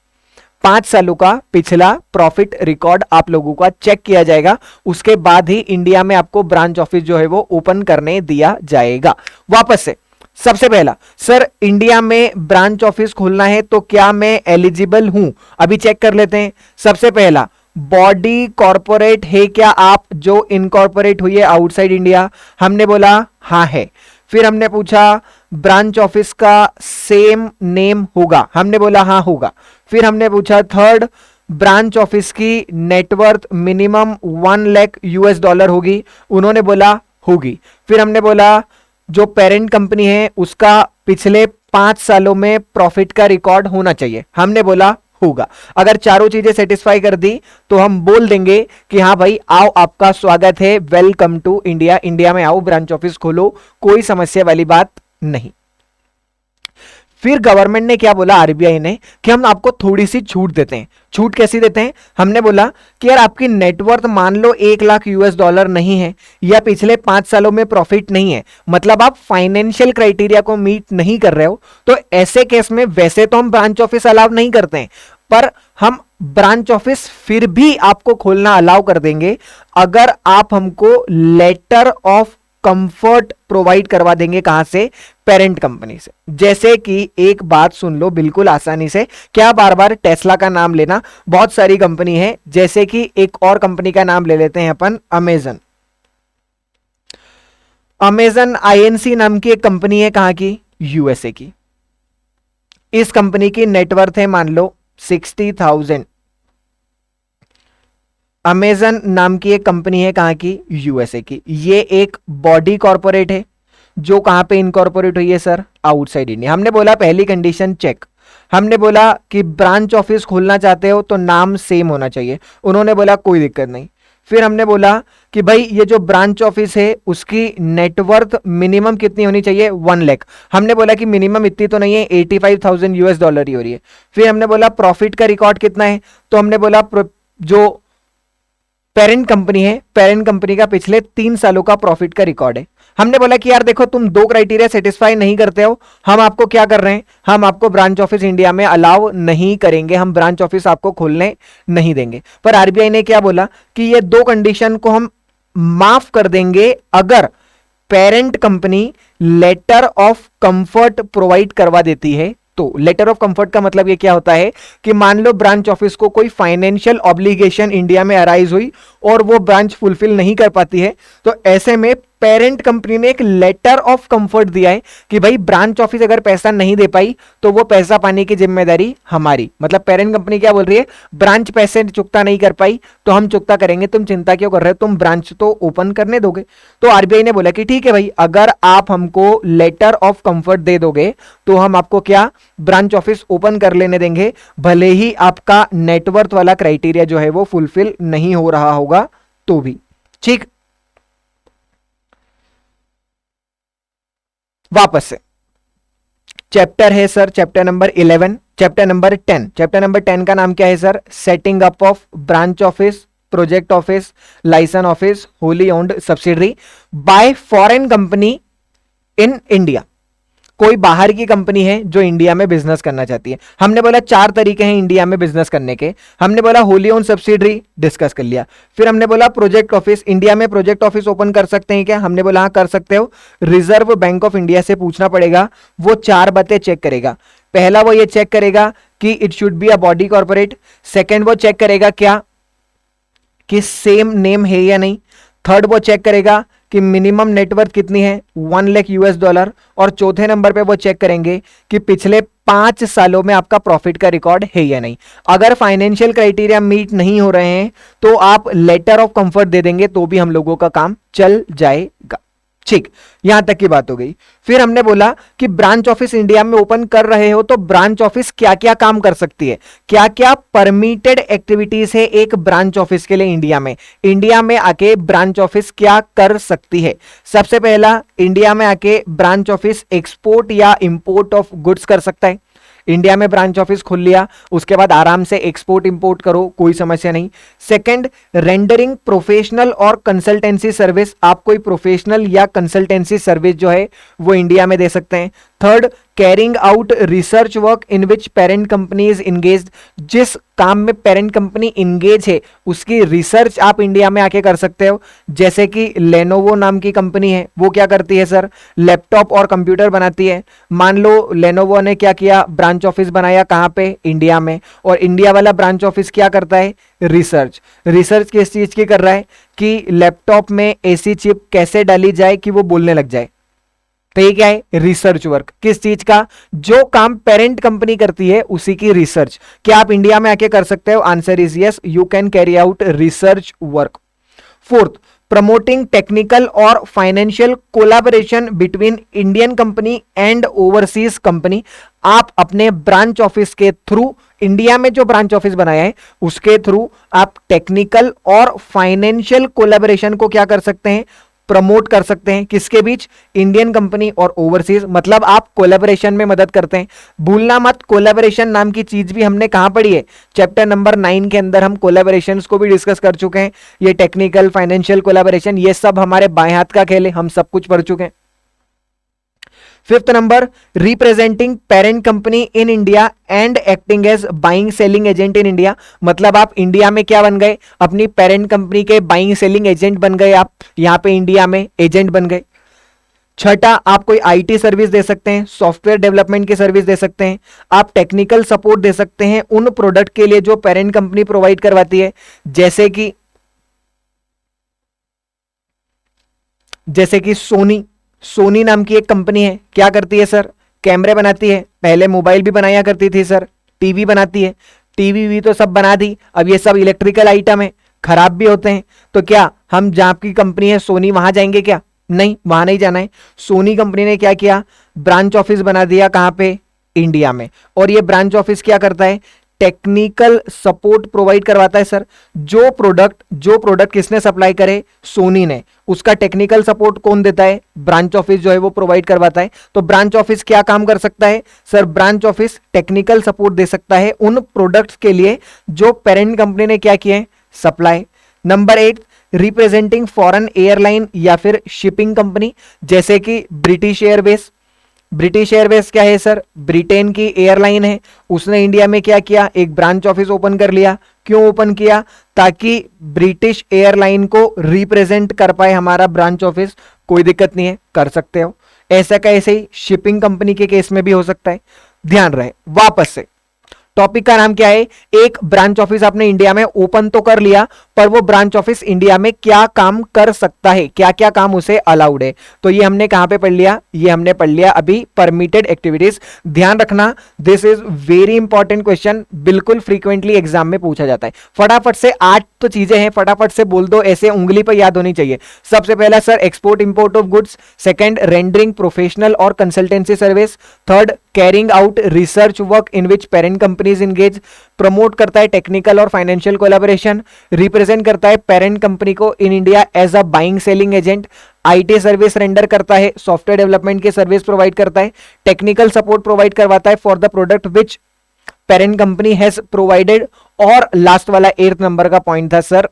5 सालों का पिछला प्रॉफिट रिकॉर्ड आप लोगों का चेक किया जाएगा, उसके बाद ही इंडिया में आपको ब्रांच ऑफिस जो है वो ओपन करने दिया जाएगा। वापस से सबसे पहला, सर इंडिया में ब्रांच ऑफिस खोलना है तो क्या मैं एलिजिबल हूं, अभी चेक कर लेते हैं। सबसे पहला, बॉडी कॉर्पोरेट है क्या आप जो इनकॉर्पोरेट हुई है आउटसाइड इंडिया, हमने बोला हाँ है। फिर हमने पूछा ब्रांच ऑफिस का सेम नेम होगा, हमने बोला हाँ होगा। फिर हमने पूछा थर्ड, ब्रांच ऑफिस की नेटवर्थ मिनिमम $1 लाख होगी, उन्होंने बोला होगी। फिर हमने बोला जो पेरेंट कंपनी है उसका पिछले 5 सालों में प्रॉफिट का रिकॉर्ड होना चाहिए, हमने बोला होगा। अगर चारों चीजें सेटिस्फाई कर दी तो हम बोल देंगे कि हाँ भाई आओ आपका स्वागत है, वेलकम टू इंडिया, इंडिया में आओ ब्रांच ऑफिस खोलो, कोई समस्या वाली बात नहीं। फिर गवर्नमेंट ने क्या बोला, आरबीआई ने, कि हम आपको थोड़ी सी छूट देते हैं। छूट कैसी देते हैं, हमने बोला कि यार आपकी नेटवर्थ मान लो $1 लाख नहीं है, या पिछले 5 सालों में प्रॉफिट नहीं है, मतलब आप फाइनेंशियल क्राइटेरिया को मीट नहीं कर रहे हो, तो ऐसे केस में वैसे तो हम ब्रांच ऑफिस अलाउ नहीं करते हैं, पर हम ब्रांच ऑफिस फिर भी आपको खोलना अलाउ कर देंगे अगर आप हमको लेटर ऑफ कंफर्ट प्रोवाइड करवा देंगे। कहां से, पेरेंट कंपनी से। जैसे कि एक बात सुन लो बिल्कुल आसानी से, क्या बार बार टेस्ला का नाम लेना, बहुत सारी कंपनी है, जैसे कि एक और कंपनी का नाम ले लेते हैं अपन, अमेजन। अमेजन आईएनसी नाम की एक कंपनी है, कहां की, यूएसए की। इस कंपनी की नेटवर्थ है मान लो 60,000। अमेजन नाम की एक कंपनी है, कहां की, यूएसए की। ये एक बॉडी कॉर्पोरेट है जो कहां पे इनकॉर्पोरेट हुई है सर, आउटसाइड इंडिया। हमने बोला पहली कंडीशन चेक, हमने बोला कि ब्रांच ऑफिस खोलना चाहते हो तो नाम सेम होना चाहिए, उन्होंने बोला कोई दिक्कत नहीं। फिर हमने बोला कि भाई ये जो ब्रांच ऑफिस है उसकी नेटवर्थ मिनिमम कितनी होनी चाहिए, 1 लाख। हमने बोला कि मिनिमम इतनी तो नहीं है, $85,000 ही हो रही है। फिर हमने बोला प्रॉफिट का रिकॉर्ड कितना है, तो हमने बोला जो पेरेंट कंपनी है, पेरेंट कंपनी का पिछले 3 सालों का प्रॉफिट का रिकॉर्ड है। हमने बोला कि यार देखो तुम 2 क्राइटेरिया सेटिस्फाई नहीं करते हो, हम आपको क्या कर रहे हैं, हम आपको ब्रांच ऑफिस इंडिया में अलाउ नहीं करेंगे, हम ब्रांच ऑफिस आपको खोलने नहीं देंगे। पर आरबीआई ने क्या बोला कि ये 2 कंडीशन को हम माफ कर देंगे अगर parent company letter of comfort provide करवा देती है। तो लेटर ऑफ कंफर्ट का मतलब ये क्या होता है कि मान लो ब्रांच ऑफिस को कोई फाइनेंशियल ऑब्लिगेशन इंडिया में अराइज हुई और वो ब्रांच फुलफिल नहीं कर पाती है, तो ऐसे में पेरेंट कंपनी ने एक लेटर ऑफ कंफर्ट दिया है कि भाई ब्रांच ऑफिस अगर पैसा नहीं दे पाई तो वो पैसा पाने की जिम्मेदारी हमारी। मतलब पेरेंट कंपनी क्या बोल रही है, ब्रांच पैसे चुकता नहीं कर पाई तो हम चुकता करेंगे, तुम चिंता क्यों कर रहे हो, तुम ब्रांच तो ओपन करने दोगे। तो आरबीआई ने बोला कि ठीक है भाई, अगर आप हमको लेटर ऑफ कंफर्ट दे दोगे तो हम आपको क्या ब्रांच ऑफिस ओपन कर लेने देंगे, भले ही आपका नेटवर्थ वाला क्राइटेरिया जो है वो फुलफिल नहीं हो रहा होगा तो भी। ठीक, वापस से चैप्टर है sir, chapter number 11, chapter number 10। Chapter number 10 का नाम क्या है sir, setting up of branch office, project office, licence office, wholly owned subsidiary by foreign company in India. कोई बाहर की कंपनी है जो इंडिया में बिजनेस करना चाहती है। हमने बोला 4 तरीके हैं इंडिया में बिजनेस करने के। हमने बोला होली ओन सब्सिडरी, डिस्कस कर लिया। फिर हमने बोला प्रोजेक्ट ऑफिस, इंडिया में प्रोजेक्ट ऑफिस ओपन कर सकते हैं क्या, हमने बोला हाँ कर सकते हो। रिजर्व बैंक ऑफ इंडिया से पूछना पड़ेगा, वो 4 बातें चेक करेगा। पहला वो ये चेक करेगा कि it should be a body corporate. Second वो चेक करेगा क्या कि सेम नेम है या नहीं। थर्ड वो चेक करेगा कि मिनिमम नेटवर्थ कितनी है, 1 लाख $। और चौथे नंबर पे वो चेक करेंगे कि पिछले 5 सालों में आपका प्रॉफिट का रिकॉर्ड है या नहीं। अगर फाइनेंशियल क्राइटेरिया मीट नहीं हो रहे हैं तो आप लेटर ऑफ कंफर्ट दे देंगे तो भी हम लोगों का काम चल जाएगा। ठीक, यहां तक की बात हो गई। फिर हमने बोला कि ब्रांच ऑफिस इंडिया में ओपन कर रहे हो तो ब्रांच ऑफिस क्या क्या काम कर सकती है, क्या क्या परमिटेड एक्टिविटीज है एक ब्रांच ऑफिस के लिए इंडिया में। इंडिया में आके ब्रांच ऑफिस क्या कर सकती है। सबसे पहला, इंडिया में आके ब्रांच ऑफिस एक्सपोर्ट या इंपोर्ट ऑफ गुड्स कर सकता है। इंडिया में ब्रांच ऑफिस खोल लिया, उसके बाद आराम से एक्सपोर्ट इंपोर्ट करो, कोई समस्या नहीं। सेकंड, रेंडरिंग प्रोफेशनल और कंसल्टेंसी सर्विस, आप कोई प्रोफेशनल या कंसल्टेंसी सर्विस जो है वो इंडिया में दे सकते हैं। Third, carrying out research work in which parent company is engaged, जिस काम में पेरेंट कंपनी इंगेज है उसकी रिसर्च आप इंडिया में आके कर सकते हो। जैसे कि लेनोवो नाम की कंपनी है, वो क्या करती है सर, लैपटॉप और कंप्यूटर बनाती है। मान लो लेनोवो ने क्या किया, ब्रांच ऑफिस बनाया कहां पे, इंडिया में, और इंडिया वाला ब्रांच ऑफिस क्या करता है, रिसर्च। रिसर्च किस चीज की कर रहा है कि लैपटॉप में ऐसी चिप कैसे डाली जाए कि वो बोलने लग जाए। तो ये क्या है, रिसर्च वर्क। किस चीज का, जो काम पेरेंट कंपनी करती है उसी की रिसर्च। क्या आप इंडिया में आके कर सकते हो, answer is yes, you can carry out research work. Fourth, promoting technical और financial collaboration between Indian company and overseas company. आप अपने ब्रांच ऑफिस के थ्रू, इंडिया में जो ब्रांच ऑफिस बनाया है उसके थ्रू आप टेक्निकल और फाइनेंशियल कोलैबोरेशन को क्या कर सकते हैं, प्रमोट कर सकते हैं। किसके बीच, इंडियन कंपनी और ओवरसीज, मतलब आप कोलैबोरेशन में मदद करते हैं। भूलना मत, कोलैबोरेशन नाम की चीज भी हमने कहां पढ़ी है, चैप्टर नंबर 9 के अंदर हम कोलैबोरेशंस को भी डिस्कस कर चुके हैं। ये टेक्निकल, फाइनेंशियल कोलैबोरेशन, ये सब हमारे बाएं हाथ का खेल है, हम सब कुछ पढ़ चुके हैं। Fifth number, representing parent company in India and acting as buying selling agent in India. मतलब आप इंडिया में क्या बन गए, अपनी पेरेंट कंपनी के बाइंग सेलिंग एजेंट बन गए, आप यहां पे इंडिया में एजेंट बन गए। छठा, आप कोई आईटी सर्विस दे सकते हैं, सॉफ्टवेयर डेवलपमेंट की सर्विस दे सकते हैं, आप टेक्निकल सपोर्ट दे सकते हैं उन प्रोडक्ट के लिए जो पेरेंट कंपनी प्रोवाइड करवाती है। जैसे कि सोनी नाम की एक कंपनी है, क्या करती है सर, कैमरे बनाती है। पहले मोबाइल भी बनाया करती थी सर, टीवी बनाती है, टीवी भी तो सब बना दी, अब ये सब इलेक्ट्रिकल आइटम है, खराब भी होते हैं। तो क्या हम जहां की कंपनी है सोनी वहां जाएंगे क्या, नहीं, वहां नहीं जाना है। सोनी कंपनी ने क्या किया, ब्रांच ऑफिस बना दिया कहां पे, इंडिया में। और ये ब्रांच ऑफिस क्या करता है, टेक्निकल सपोर्ट प्रोवाइड करवाता है सर। जो प्रोडक्ट किसने सप्लाई करे, सोनी ने, उसका टेक्निकल सपोर्ट कौन देता है, ब्रांच ऑफिस जो है वो प्रोवाइड करवाता है। तो ब्रांच ऑफिस क्या काम कर सकता है sir, branch office technical support दे सकता है उन प्रोडक्ट्स के लिए जो पेरेंट कंपनी ने क्या किए, supply. Number 8, representing foreign airline या फिर शिपिंग कंपनी, जैसे कि ब्रिटिश एयरवेज। ब्रिटिश एयरवेज क्या है सर, ब्रिटेन की एयरलाइन है, उसने इंडिया में क्या किया, एक ब्रांच ऑफिस ओपन कर लिया। क्यों ओपन किया, ताकि ब्रिटिश एयरलाइन को रिप्रेजेंट कर पाए हमारा ब्रांच ऑफिस। कोई दिक्कत नहीं है, कर सकते हो। ऐसा का ऐसे ही शिपिंग कंपनी के केस में भी हो सकता है, ध्यान रहे। वापस से टॉपिक का नाम क्या है? एक ब्रांच ऑफिस आपने इंडिया में ओपन तो कर लिया, पर वो ब्रांच ऑफिस इंडिया में क्या काम कर सकता है, क्या क्या काम उसे अलाउड है। तो ये हमने कहां पे पढ़ लिया? ये हमने पढ़ लिया अभी परमिटेड एक्टिविटीज। ध्यान रखना, this is very important question, बिल्कुल फ्रीक्वेंटली एग्जाम में पूछा जाता है। फटाफट से 8 तो चीजें हैं, फटाफट से बोल दो, ऐसे उंगली पर याद होनी चाहिए। सबसे पहला sir export import of goods, second rendering professional और consultancy service, third carrying out research work in which parent companies engage, promote करता है टेक्निकल और फाइनेंशियल कोलैबोरेशन, रिप्रेजेंट करता है पेरेंट कंपनी को in India as a buying selling agent, IT service render करता है, software development की service provide करता है, टेक्निकल सपोर्ट प्रोवाइड करवाता है for the product which parent company has provided, और लास्ट वाला 8th नंबर का पॉइंट था सर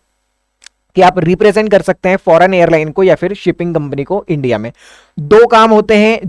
कि आप रिप्रेजेंट कर सकते हैं फॉरेन एयरलाइन को या फिर शिपिंग कंपनी को इंडिया में। दो काम होते हैं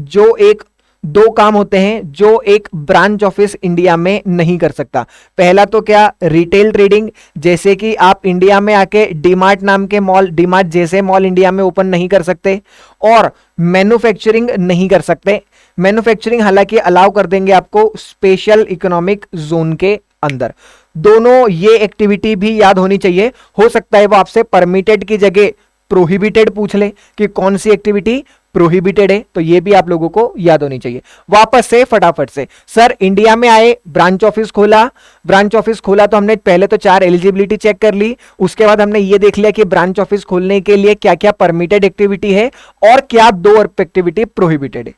जो एक ब्रांच ऑफिस इंडिया में नहीं कर सकता। पहला तो क्या? रिटेल ट्रेडिंग, जैसे कि आप इंडिया में आके डीमार्ट नाम के मॉल, डीमार्ट जैसे मॉल इंडिया में ओपन नहीं कर सकते, और मैन्युफैक्चरिंग नहीं कर सकते। मैन्युफैक्चरिंग हालांकि अलाउ कर देंगे आपको स्पेशल इकोनॉमिक जोन के अंदर। दोनों ये एक्टिविटी भी याद होनी चाहिए, हो सकता है वो आपसे परमिटेड की जगह प्रोहिबिटेड पूछ ले कि कौन सी एक्टिविटी प्रोहिबिटेड है, तो ये भी आप लोगों को याद होनी चाहिए। वापस से फटाफट से, सर इंडिया में आए, ब्रांच ऑफिस खोला तो हमने पहले तो 4 एलिजिबिलिटी चेक कर ली, उसके बाद हमने ये देख लिया कि ब्रांच ऑफिस खोलने के लिए क्या क्या परमिटेड एक्टिविटी है और क्या 2 एक्टिविटी प्रोहिबिटेड है।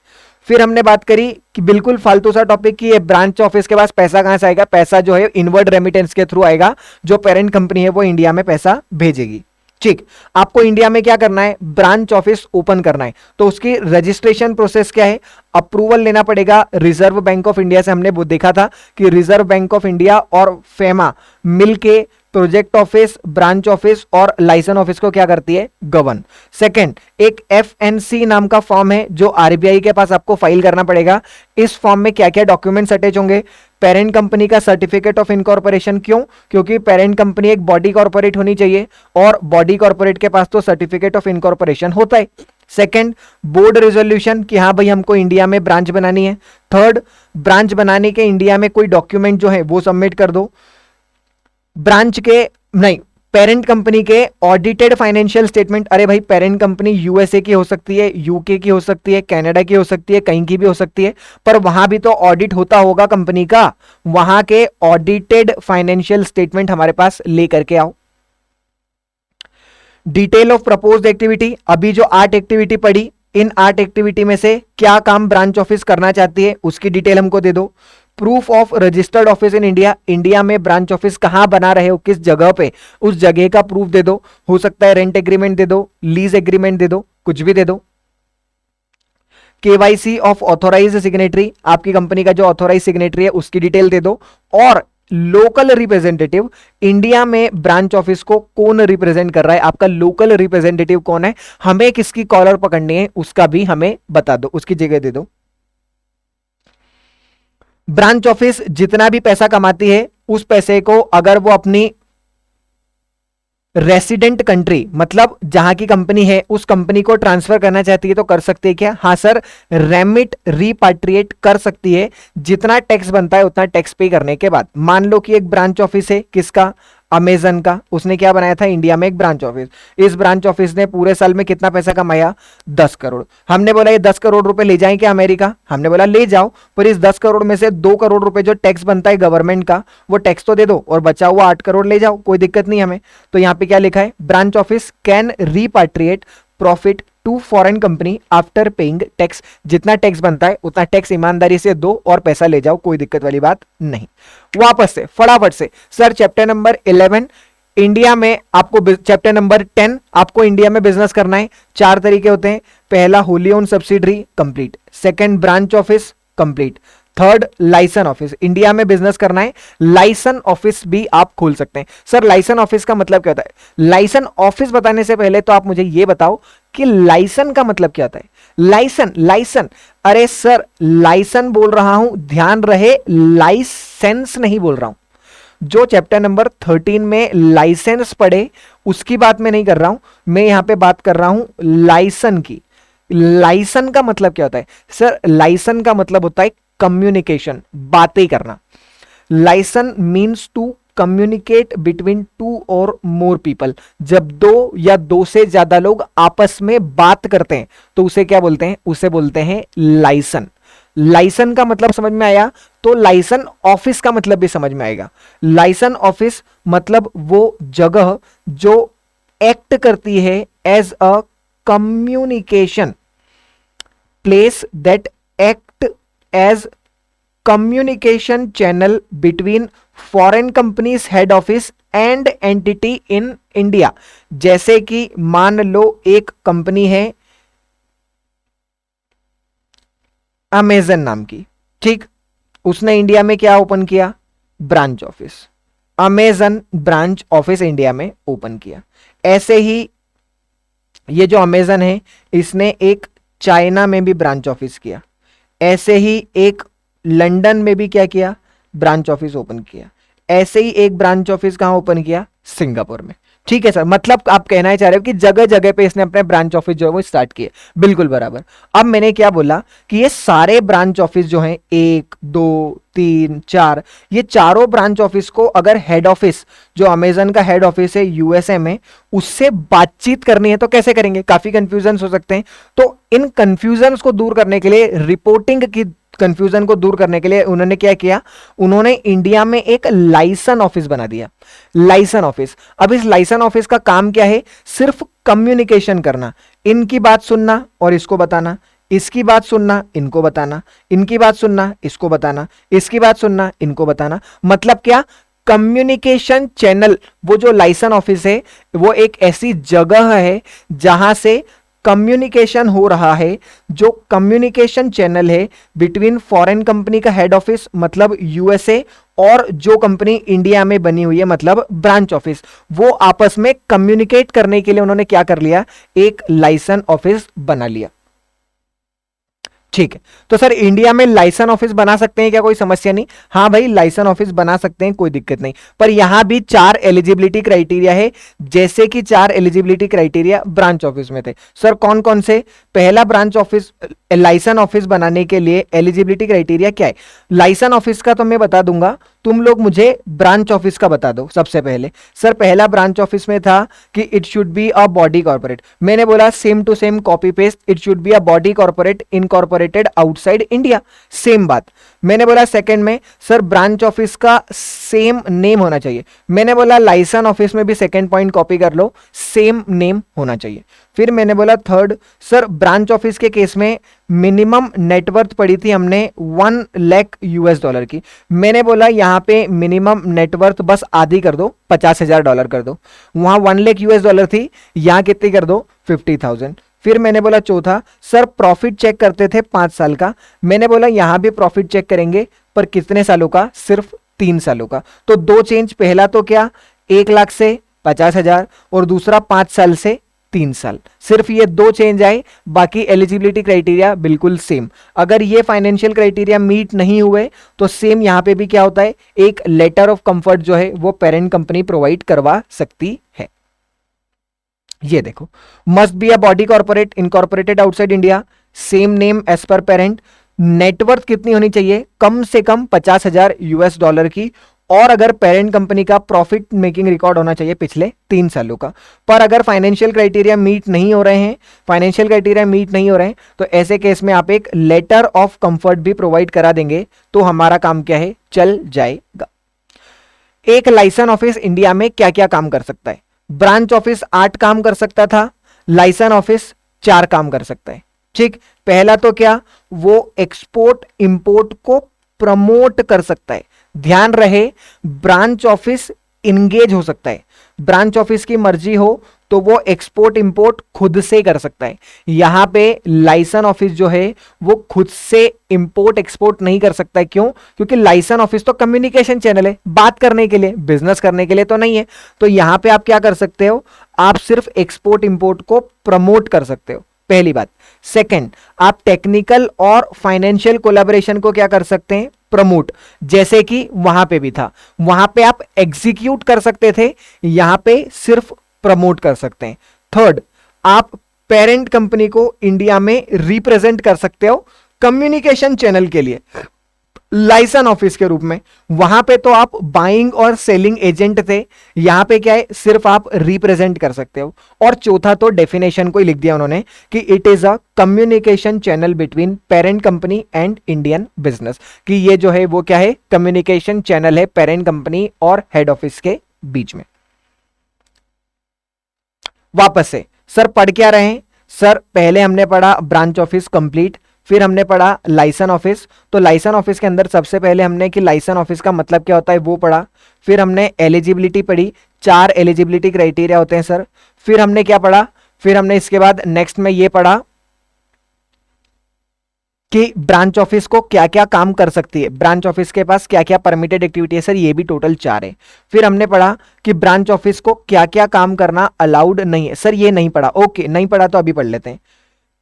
फिर हमने बात करी कि बिल्कुल फालतू सा टॉपिक कि ये ब्रांच ऑफिस के पास पैसा कहां से आएगा, पैसा जो है इनवर्ड रेमिटेंस के थ्रू आएगा, जो पेरेंट कंपनी है वो इंडिया में पैसा भेजेगी। ठीक, आपको इंडिया में क्या करना है? ब्रांच ऑफिस ओपन करना है, तो उसकी रजिस्ट्रेशन प्रोसेस क्या है? अप्रूवल लेना पड़ेगा रिजर्व बैंक ऑफ इंडिया से। हमने वो देखा था कि रिजर्व बैंक ऑफ इंडिया और फेमा मिलके प्रोजेक्ट ऑफिस, ब्रांच ऑफिस और लाइसेंस ऑफिस को क्या करती है? गवर्न। सेकंड, एक एफएनसी नाम का फॉर्म है जो आरबीआई के पास आपको फाइल करना पड़ेगा। इस फॉर्म में क्या क्या डॉक्यूमेंट्स अटैच होंगे? पेरेंट कंपनी का सर्टिफिकेट ऑफ इनकॉर्पोरेशन। क्यों? क्योंकि पेरेंट कंपनी एक बॉडी कॉर्पोरेट होनी चाहिए और बॉडी कॉर्पोरेट के पास तो सर्टिफिकेट ऑफ इनकॉर्पोरेशन होता है। सेकंड, बोर्ड रेजोल्यूशन कि हाँ भाई हमको इंडिया में ब्रांच बनानी है। थर्ड, ब्रांच बनाने के इंडिया में कोई डॉक्यूमेंट जो है वो सबमिट कर दो। ब्रांच के नहीं, पेरेंट कंपनी के ऑडिटेड फाइनेंशियल स्टेटमेंट। अरे भाई पेरेंट कंपनी यूएसए की हो सकती है, यूके की हो सकती है, कनाडा की हो सकती है, कहीं की भी हो सकती है, पर वहां भी तो ऑडिट होता होगा कंपनी का। वहां के ऑडिटेड फाइनेंशियल स्टेटमेंट हमारे पास लेकर के आओ। डिटेल ऑफ प्रपोज्ड एक्टिविटी, अभी जो 8 एक्टिविटी पड़ी, इन 8 एक्टिविटी में से क्या काम ब्रांच ऑफिस करना चाहती है उसकी डिटेल हमको दे दो। Proof of registered office in India, India में ब्रांच ऑफिस कहां बना रहे हो, किस जगह पे, उस जगह का प्रूफ दे दो। हो सकता है रेंट एग्रीमेंट दे दो, लीज एग्रीमेंट दे दो, कुछ भी दे दो। केवाईसी ऑफ ऑथोराइज्ड सिग्नेटरी, आपकी कंपनी का जो ऑथोराइज सिग्नेटरी है उसकी डिटेल दे दो। और लोकल रिप्रेजेंटेटिव, इंडिया में ब्रांच ऑफिस को कौन रिप्रेजेंट कर रहा है, आपका लोकल रिप्रेजेंटेटिव कौन है, हमें किसकी कॉलर पकड़नी है उसका भी हमें बता दो, उसकी जगह दे दो। ब्रांच ऑफिस जितना भी पैसा कमाती है उस पैसे को अगर वो अपनी रेसिडेंट कंट्री, मतलब जहां की कंपनी है उस कंपनी को ट्रांसफर करना चाहती है तो कर सकती है क्या? हाँ सर, रेमिट रिपाट्रिएट कर सकती है, जितना टैक्स बनता है उतना टैक्स पे करने के बाद। मान लो कि एक ब्रांच ऑफिस है, किसका? अमेजन का। उसने क्या बनाया था? इंडिया में एक ब्रांच ऑफिस। इस ब्रांच ऑफिस ने पूरे साल में कितना पैसा कमाया? 10 करोड़। हमने बोला ये 10 करोड़ रुपए ले जाएं क्या अमेरिका? हमने बोला ले जाओ, पर इस 10 करोड़ में से 2 करोड़ रुपए जो टैक्स बनता है गवर्नमेंट का वो टैक्स तो दे दो, और बचा हुआ 8 करोड़ ले जाओ, कोई दिक्कत नहीं हमें। तो यहां पे क्या लिखा है? Branch office can repatriate profit to foreign company after paying tax. जितना टैक्स बनता है उतना टैक्स ईमानदारी से दो और पैसा ले जाओ, कोई दिक्कत वाली बात नहीं। वापस से फटाफट से सर, चैप्टर नंबर 11 इंडिया में आपको, चैप्टर नंबर 10 आपको इंडिया में बिजनेस करना है। 4 तरीके होते हैं। पहला wholly own subsidiary, complete. Second branch office, complete. Third licence office, India में बिजनेस करना है, लाइसेंस ऑफिस भी आप खोल सकते हैं। सर लाइसेंस ऑफिस का मतलब क्या होता है? लाइसेंस ऑफिस बताने से पहले तो आप मुझे यह बताओ कि लाइसेंस का मतलब क्या होता है? लाइसेंस, अरे सर लाइसेंस बोल रहा हूं, ध्यान रहे, लाइसेंस नहीं बोल रहा हूं। जो चैप्टर नंबर 13 में लाइसेंस पढ़े उसकी बात मैं नहीं कर रहा हूं, मैं यहां पे बात कर रहा हूं लाइसेंस की। लाइसेंस का मतलब क्या होता है? सर लाइसेंस का मतलब होता है कम्युनिकेशन, बातें करना। Liaison means to communicate between two or more people. जब दो या दो से ज्यादा लोग आपस में बात करते हैं तो उसे क्या बोलते हैं? उसे बोलते हैं लाइसन। लाइसन का मतलब समझ में आया, तो लाइसन ऑफिस का मतलब भी समझ में आएगा। लाइसन ऑफिस मतलब वो जगह जो एक्ट करती है as a communication place that act as communication channel between foreign companies head office and entity in India. जैसे कि मान लो एक कंपनी है अमेजन नाम की, ठीक, उसने इंडिया में क्या ओपन किया? Branch office. Amazon branch office India में ओपन किया। ऐसे ही ये जो अमेजन है इसने एक चाइना में भी ब्रांच ऑफिस किया। ऐसे ही एक लंदन में भी क्या किया? ब्रांच ऑफिस ओपन किया। ऐसे ही एक ब्रांच ऑफिस कहां ओपन किया? सिंगापुर में। ठीक है सर, मतलब आप कहना चाह रहे हो कि जगह जगह पे इसने अपने ब्रांच ऑफिस जो है वो स्टार्ट किए। बिल्कुल बराबर। अब मैंने क्या बोला कि ये सारे ब्रांच ऑफिस जो हैं, 1 2 3 4, ये चारों ब्रांच ऑफिस को अगर हेड ऑफिस जो अमेजन का हेड ऑफिस है यूएसए में, उससे बातचीत करनी है तो कैसे करेंगे? काफी कंफ्यूजन हो सकते हैं। तो इन कंफ्यूजन को दूर करने के लिए, रिपोर्टिंग की कंफ्यूजन को दूर करने के लिए उन्होंने क्या किया? उन्होंने इंडिया में एक लाइसन ऑफिस बना दिया। Licence office. अब इस लाइसन ऑफिस का काम क्या है? सिर्फ कम्युनिकेशन करना, इनकी बात सुनना और इसको बताना, इसकी बात सुनना, इनको बताना, इनकी बात सुनना, इसको बताना, इसकी बात सुनना, इनको बताना। मतलब क्या? Communication channel. वो जो लाइसन ऑफिस है वो एक ऐसी जगह है जहां से कम्युनिकेशन हो रहा है, जो कम्युनिकेशन चैनल है बिटवीन फॉरेन कंपनी का हेड ऑफिस मतलब यूएसए और जो कंपनी इंडिया में बनी हुई है मतलब ब्रांच ऑफिस, वो आपस में कम्युनिकेट करने के लिए उन्होंने क्या कर लिया? एक लाइसन ऑफिस बना लिया। ठीक है, तो सर इंडिया में लाइसन ऑफिस बना सकते हैं क्या? कोई समस्या नहीं। हाँ भाई, लाइसन ऑफिस बना सकते हैं, कोई दिक्कत नहीं। पर यहां भी 4 एलिजिबिलिटी क्राइटेरिया है, जैसे कि 4 एलिजिबिलिटी क्राइटेरिया ब्रांच ऑफिस में थे। सर कौन कौन से? पहला, ब्रांच ऑफिस लाइसन ऑफिस बनाने के लिए एलिजिबिलिटी क्राइटेरिया क्या है? लाइसन ऑफिस का तो मैं बता दूंगा, तुम लोग मुझे ब्रांच ऑफिस का बता दो सबसे पहले। सर पहला ब्रांच ऑफिस में था कि it should be a body corporate. मैंने बोला same to same copy paste, it should be a body corporate incorporated outside India. Same बात। मैंने बोला सेकंड में सर ब्रांच ऑफिस का सेम नेम होना चाहिए। मैंने बोला लाइसन ऑफिस में भी सेकंड पॉइंट कॉपी कर लो, सेम नेम होना चाहिए। फिर मैंने बोला थर्ड, सर ब्रांच ऑफिस के केस में मिनिमम नेटवर्थ पड़ी थी हमने 1 लाख यूएस डॉलर की। मैंने बोला यहां पे मिनिमम नेटवर्थ बस आधी कर दो, $50,000 कर दो। वहां 1 लाख यूएस डॉलर थी, यहां कितनी कर दो? 50,000। फिर मैंने बोला चौथा, सर प्रॉफिट चेक करते थे 5 साल का। मैंने बोला यहां भी प्रॉफिट चेक करेंगे, पर कितने सालों का? सिर्फ 3 सालों का। तो 2 चेंज, पहला तो क्या 1 लाख से 50,000 और दूसरा 5 साल से 3 साल। सिर्फ ये 2 चेंज आए, बाकी एलिजिबिलिटी क्राइटेरिया बिल्कुल सेम। अगर ये फाइनेंशियल क्राइटेरिया मीट नहीं हुए तो सेम यहां पे भी क्या होता है? एक लेटर ऑफ कंफर्ट जो है वो पेरेंट कंपनी प्रोवाइड करवा सकती है। ये देखो, must be a body corporate incorporated outside India, same name as per parent. Net worth कितनी होनी चाहिए? कम से कम 50,000 यूएस डॉलर की। और अगर पेरेंट कंपनी का प्रॉफिट मेकिंग रिकॉर्ड होना चाहिए पिछले 3 सालों का। पर अगर फाइनेंशियल क्राइटेरिया मीट नहीं हो रहे हैं, फाइनेंशियल क्राइटेरिया मीट नहीं हो रहे हैं, तो ऐसे केस में आप एक लेटर ऑफ कंफर्ट भी प्रोवाइड करा देंगे तो हमारा काम क्या है? चल जाएगा। एक लाइसन ऑफिस इंडिया में क्या क्या काम कर सकता है? ब्रांच ऑफिस 8 काम कर सकता था, लाइसन ऑफिस 4 काम कर सकता है। ठीक, पहला तो क्या? वो एक्सपोर्ट इंपोर्ट को प्रमोट कर सकता है। ध्यान रहे, ब्रांच ऑफिस इंगेज हो सकता है। ब्रांच ऑफिस की मर्जी हो तो वो एक्सपोर्ट इंपोर्ट खुद से कर सकता है। यहां पे लाइसन ऑफिस जो है वो खुद से इंपोर्ट एक्सपोर्ट नहीं कर सकता है। क्यों? क्योंकि लाइसन ऑफिस तो कम्युनिकेशन चैनल है, बात करने के लिए, बिजनेस करने के लिए तो नहीं है। तो यहां पे आप क्या कर सकते हो? आप सिर्फ एक्सपोर्ट इंपोर्ट को प्रमोट कर सकते हो, पहली बात। सेकंड, आप टेक्निकल और फाइनेंशियल कोलैबोरेशन को क्या कर सकते हैं? प्रमोट। जैसे कि वहां पे भी था, वहां पे आप एग्जीक्यूट कर सकते थे, यहां पे सिर्फ प्रमोट कर सकते हैं। थर्ड, आप पेरेंट कंपनी को इंडिया में रिप्रेजेंट कर सकते हो कम्युनिकेशन चैनल के लिए। लाइसेंस ऑफिस के रूप में। वहां पे तो आप बाइंग और सेलिंग एजेंट थे, यहां पे क्या है, सिर्फ आप रिप्रेजेंट कर सकते हो। और चौथा तो डेफिनेशन को ही लिख दिया उन्होंने कि it is a communication channel between parent company and Indian business, कि ये जो है वो क्या है, कम्युनिकेशन चैनल है पेरेंट कंपनी और हेड ऑफिस के बीच में। वापस से सर पढ़ क्या रहे हैं सर, पहले हमने पढ़ा ब्रांच ऑफिस कंप्लीट, फिर हमने पढ़ा लाइसेंस ऑफिस। तो लाइसेंस ऑफिस के अंदर सबसे पहले हमने कि लाइसेंस ऑफिस का मतलब क्या होता है वो पढ़ा। फिर हमने एलिजिबिलिटी पढ़ी, 4 एलिजिबिलिटी क्राइटेरिया होते हैं सर। फिर हमने क्या पढ़ा, फिर हमने इसके बाद नेक्स्ट में ये पढ़ा कि ब्रांच ऑफिस को क्या क्या काम कर सकती है, ब्रांच ऑफिस के पास क्या क्या परमिटेड एक्टिविटी है सर, ये भी टोटल 4 है। फिर हमने पढ़ा कि ब्रांच ऑफिस को क्या क्या काम करना अलाउड नहीं है सर, ये नहीं पढ़ा, ओके नहीं पढ़ा तो अभी पढ़ लेते हैं।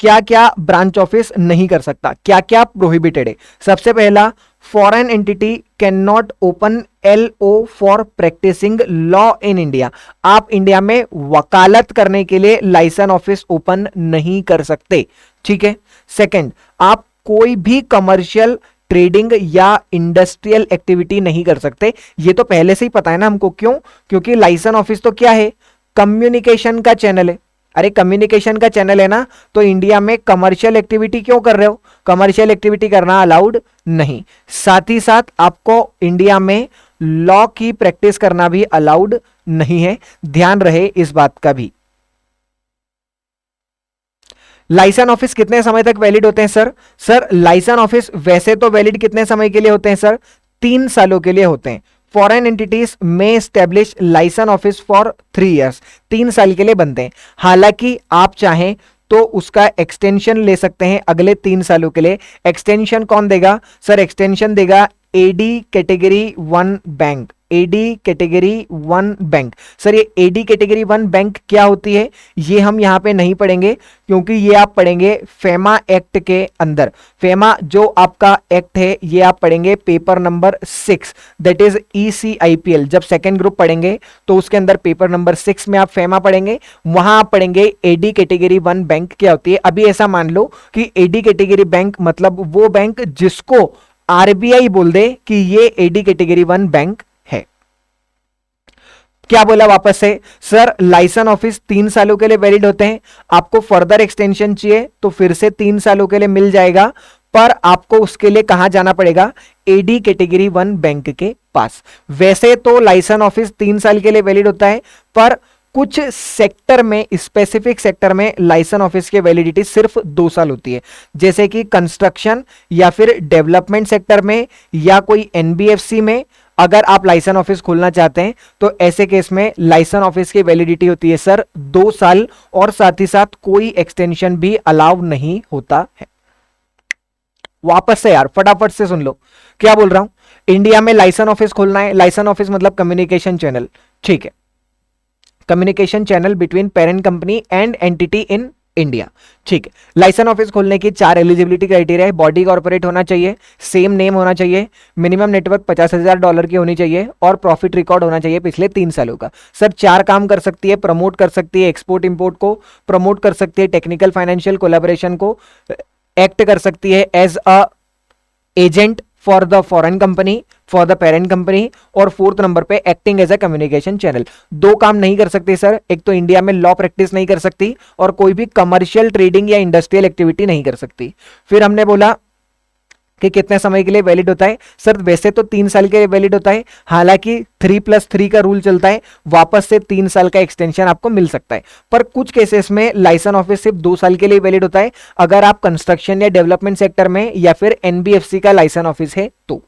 क्या क्या ब्रांच ऑफिस नहीं कर सकता, क्या क्या प्रोहिबिटेड है। सबसे पहला, foreign entity can not open LO for practising law in India. आप इंडिया में वकालत करने के लिए लाइसेंस ऑफिस ओपन नहीं कर सकते, ठीक है। सेकंड, आप कोई भी कमर्शियल ट्रेडिंग या इंडस्ट्रियल एक्टिविटी नहीं कर सकते। ये तो पहले से ही पता है ना हमको, क्यों, क्योंकि लाइसेंस ऑफिस तो क्या है, कम्युनिकेशन का चैनल है। अरे कम्युनिकेशन का चैनल है ना, तो इंडिया में कमर्शियल एक्टिविटी क्यों कर रहे हो, कमर्शियल एक्टिविटी करना अलाउड नहीं। साथ ही साथ आपको इंडिया में लॉ की प्रैक्टिस करना भी अलाउड नहीं है, ध्यान रहे इस बात का भी। लाइसेंस ऑफिस कितने समय तक वैलिड होते हैं सर, सर लाइसेंस ऑफिस वैसे तो वैलिड कितने समय के लिए होते हैं सर, 3 सालों के लिए होते हैं। Foreign entities may establish licence office for 3 years, 3 साल के लिए बनते हैं। हालांकि आप चाहें तो उसका एक्सटेंशन ले सकते हैं अगले 3 सालों के लिए। एक्सटेंशन कौन देगा सर, एक्सटेंशन देगा AD category 1 bank, AD category 1 bank. Sir ये AD कैटेगरी 1 बैंक क्या होती है, ये हम यहां पे नहीं पढ़ेंगे, क्योंकि ये आप पढ़ेंगे फेमा एक्ट के अंदर। फेमा जो आपका एक्ट है ये आप पढ़ेंगे paper number 6, that is ECIPL। जब सेकेंड ग्रुप पढ़ेंगे तो उसके अंदर पेपर नंबर 6 में आप फेमा पढ़ेंगे, वहां आप पढ़ेंगे AD कैटेगरी 1 बैंक क्या होती है। अभी ऐसा मान लो कि AD कैटेगरी बैंक मतलब वो बैंक जिसको RBI बोल दे कि ये AD कैटेगरी 1 बैंक है। क्या बोला वापस से सर, लाइसेंस ऑफिस 3 सालों के लिए वैलिड होते हैं। आपको फर्दर एक्सटेंशन चाहिए तो फिर से 3 सालों के लिए मिल जाएगा, पर आपको उसके लिए कहां जाना पड़ेगा, AD कैटेगरी 1 बैंक के पास। वैसे तो लाइसेंस ऑफिस 3 साल के लिए वैलिड होता है, पर कुछ सेक्टर में, स्पेसिफिक सेक्टर में लाइसेंस ऑफिस की वैलिडिटी सिर्फ 2 साल होती है, जैसे कि कंस्ट्रक्शन या फिर डेवलपमेंट सेक्टर में या कोई NBFC में। अगर आप लाइसेंस ऑफिस खोलना चाहते हैं तो ऐसे केस में लाइसेंस ऑफिस की वैलिडिटी होती है सर 2 साल, और साथ ही साथ कोई एक्सटेंशन भी अलाउ नहीं होता है। वापस से यार फटाफट से सुन लो क्या बोल रहा हूं। इंडिया में लाइसेंस ऑफिस खोलना है, लाइसेंस ऑफिस मतलब कम्युनिकेशन चैनल, ठीक है, communication channel between parent company and entity in India, ठीक है। लाइसेंस ऑफिस खोलने की 4 एलिजिबिलिटी क्राइटेरिया है, बॉडी कॉर्पोरेट होना चाहिए, सेम नेम होना चाहिए, मिनिमम नेटवर्थ $50,000 की होनी चाहिए, और प्रॉफिट रिकॉर्ड होना चाहिए पिछले 3 सालों का। सर 4 काम कर सकती है, प्रमोट कर सकती है एक्सपोर्ट इंपोर्ट को, प्रमोट कर सकती है टेक्निकल फाइनेंशियल कोलैबोरेशन को, एक्ट कर सकती है as a agent for the foreign company, for the parent company, और 4th नंबर पे acting as a communication channel. 2 काम नहीं कर सकती सर, एक तो इंडिया में लॉ प्रैक्टिस नहीं कर सकती, और कोई भी कमर्शियल ट्रेडिंग या इंडस्ट्रियल एक्टिविटी नहीं कर सकती। फिर हमने बोला कि कितने समय के लिए वैलिड होता है सर, वैसे तो 3 साल के लिए वैलिड होता है, हालांकि 3+3 का रूल चलता है, वापस से 3 साल का एक्सटेंशन आपको मिल सकता है। पर कुछ केसेस में लाइसेंस ऑफिस सिर्फ 2 साल के लिए वैलिड होता है, अगर आप कंस्ट्रक्शन या डेवलपमेंट सेक्टर में या फिर NBFC का लाइसेंस ऑफिस है तो।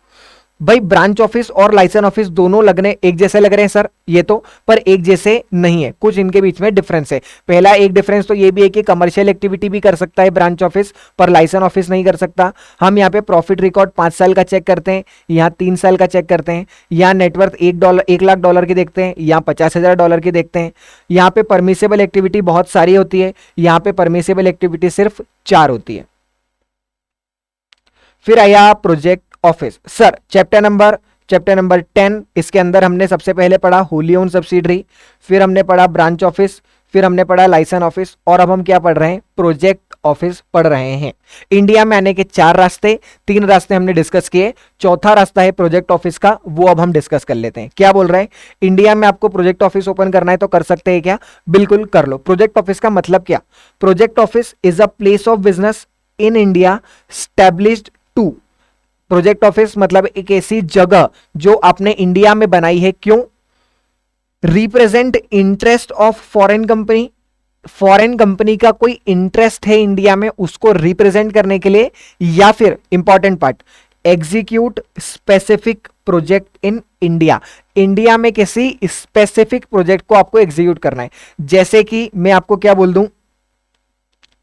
भाई ब्रांच ऑफिस और लाइसेंस ऑफिस दोनों लगने एक जैसे लग रहे हैं सर, ये तो, पर एक जैसे नहीं है, कुछ इनके बीच में डिफरेंस है। पहला एक डिफरेंस तो ये भी है कि कमर्शियल एक्टिविटी भी कर सकता है ब्रांच ऑफिस, पर लाइसेंस ऑफिस नहीं कर सकता। हम यहाँ पे प्रॉफिट रिकॉर्ड 5 साल का चेक करते हैं, यहाँ 3 साल का चेक करते हैं, यहाँ नेटवर्थ $1,00,000 की देखते हैं, यहाँ $50,000 की देखते हैं। यहाँ पे परमिसेबल एक्टिविटी बहुत सारी होती है, यहाँ पे परमिसेबल एक्टिविटी सिर्फ 4 होती है। फिर आया project office. Sir chapter number 10, इसके अंदर हमने सबसे पहले पढ़ा होली ओन सब्सिडरी, फिर हमने पढ़ा ब्रांच ऑफिस, फिर हमने पढ़ा लाइसेंस ऑफिस, और अब हम क्या पढ़ रहे हैं, प्रोजेक्ट ऑफिस पढ़ रहे हैं। इंडिया में आने के 4 रास्ते, 3 रास्ते हमने डिस्कस किए, चौथा रास्ता है प्रोजेक्ट ऑफिस का, वो अब हम डिस्कस कर लेते हैं। क्या बोल रहे हैं, इंडिया में आपको प्रोजेक्ट ऑफिस ओपन करना है तो कर सकते हैं क्या, बिल्कुल कर लो। प्रोजेक्ट ऑफिस का मतलब क्या, project office is a place of business in India established to, project office मतलब एक ऐसी जगह जो आपने इंडिया में बनाई है, क्यों, represent interest of foreign company, foreign company का कोई इंटरेस्ट है इंडिया में उसको रिप्रेजेंट करने के लिए, या फिर important part execute specific project in India, India में किसी स्पेसिफिक प्रोजेक्ट को आपको एग्जीक्यूट करना है। जैसे कि मैं आपको क्या बोल दूं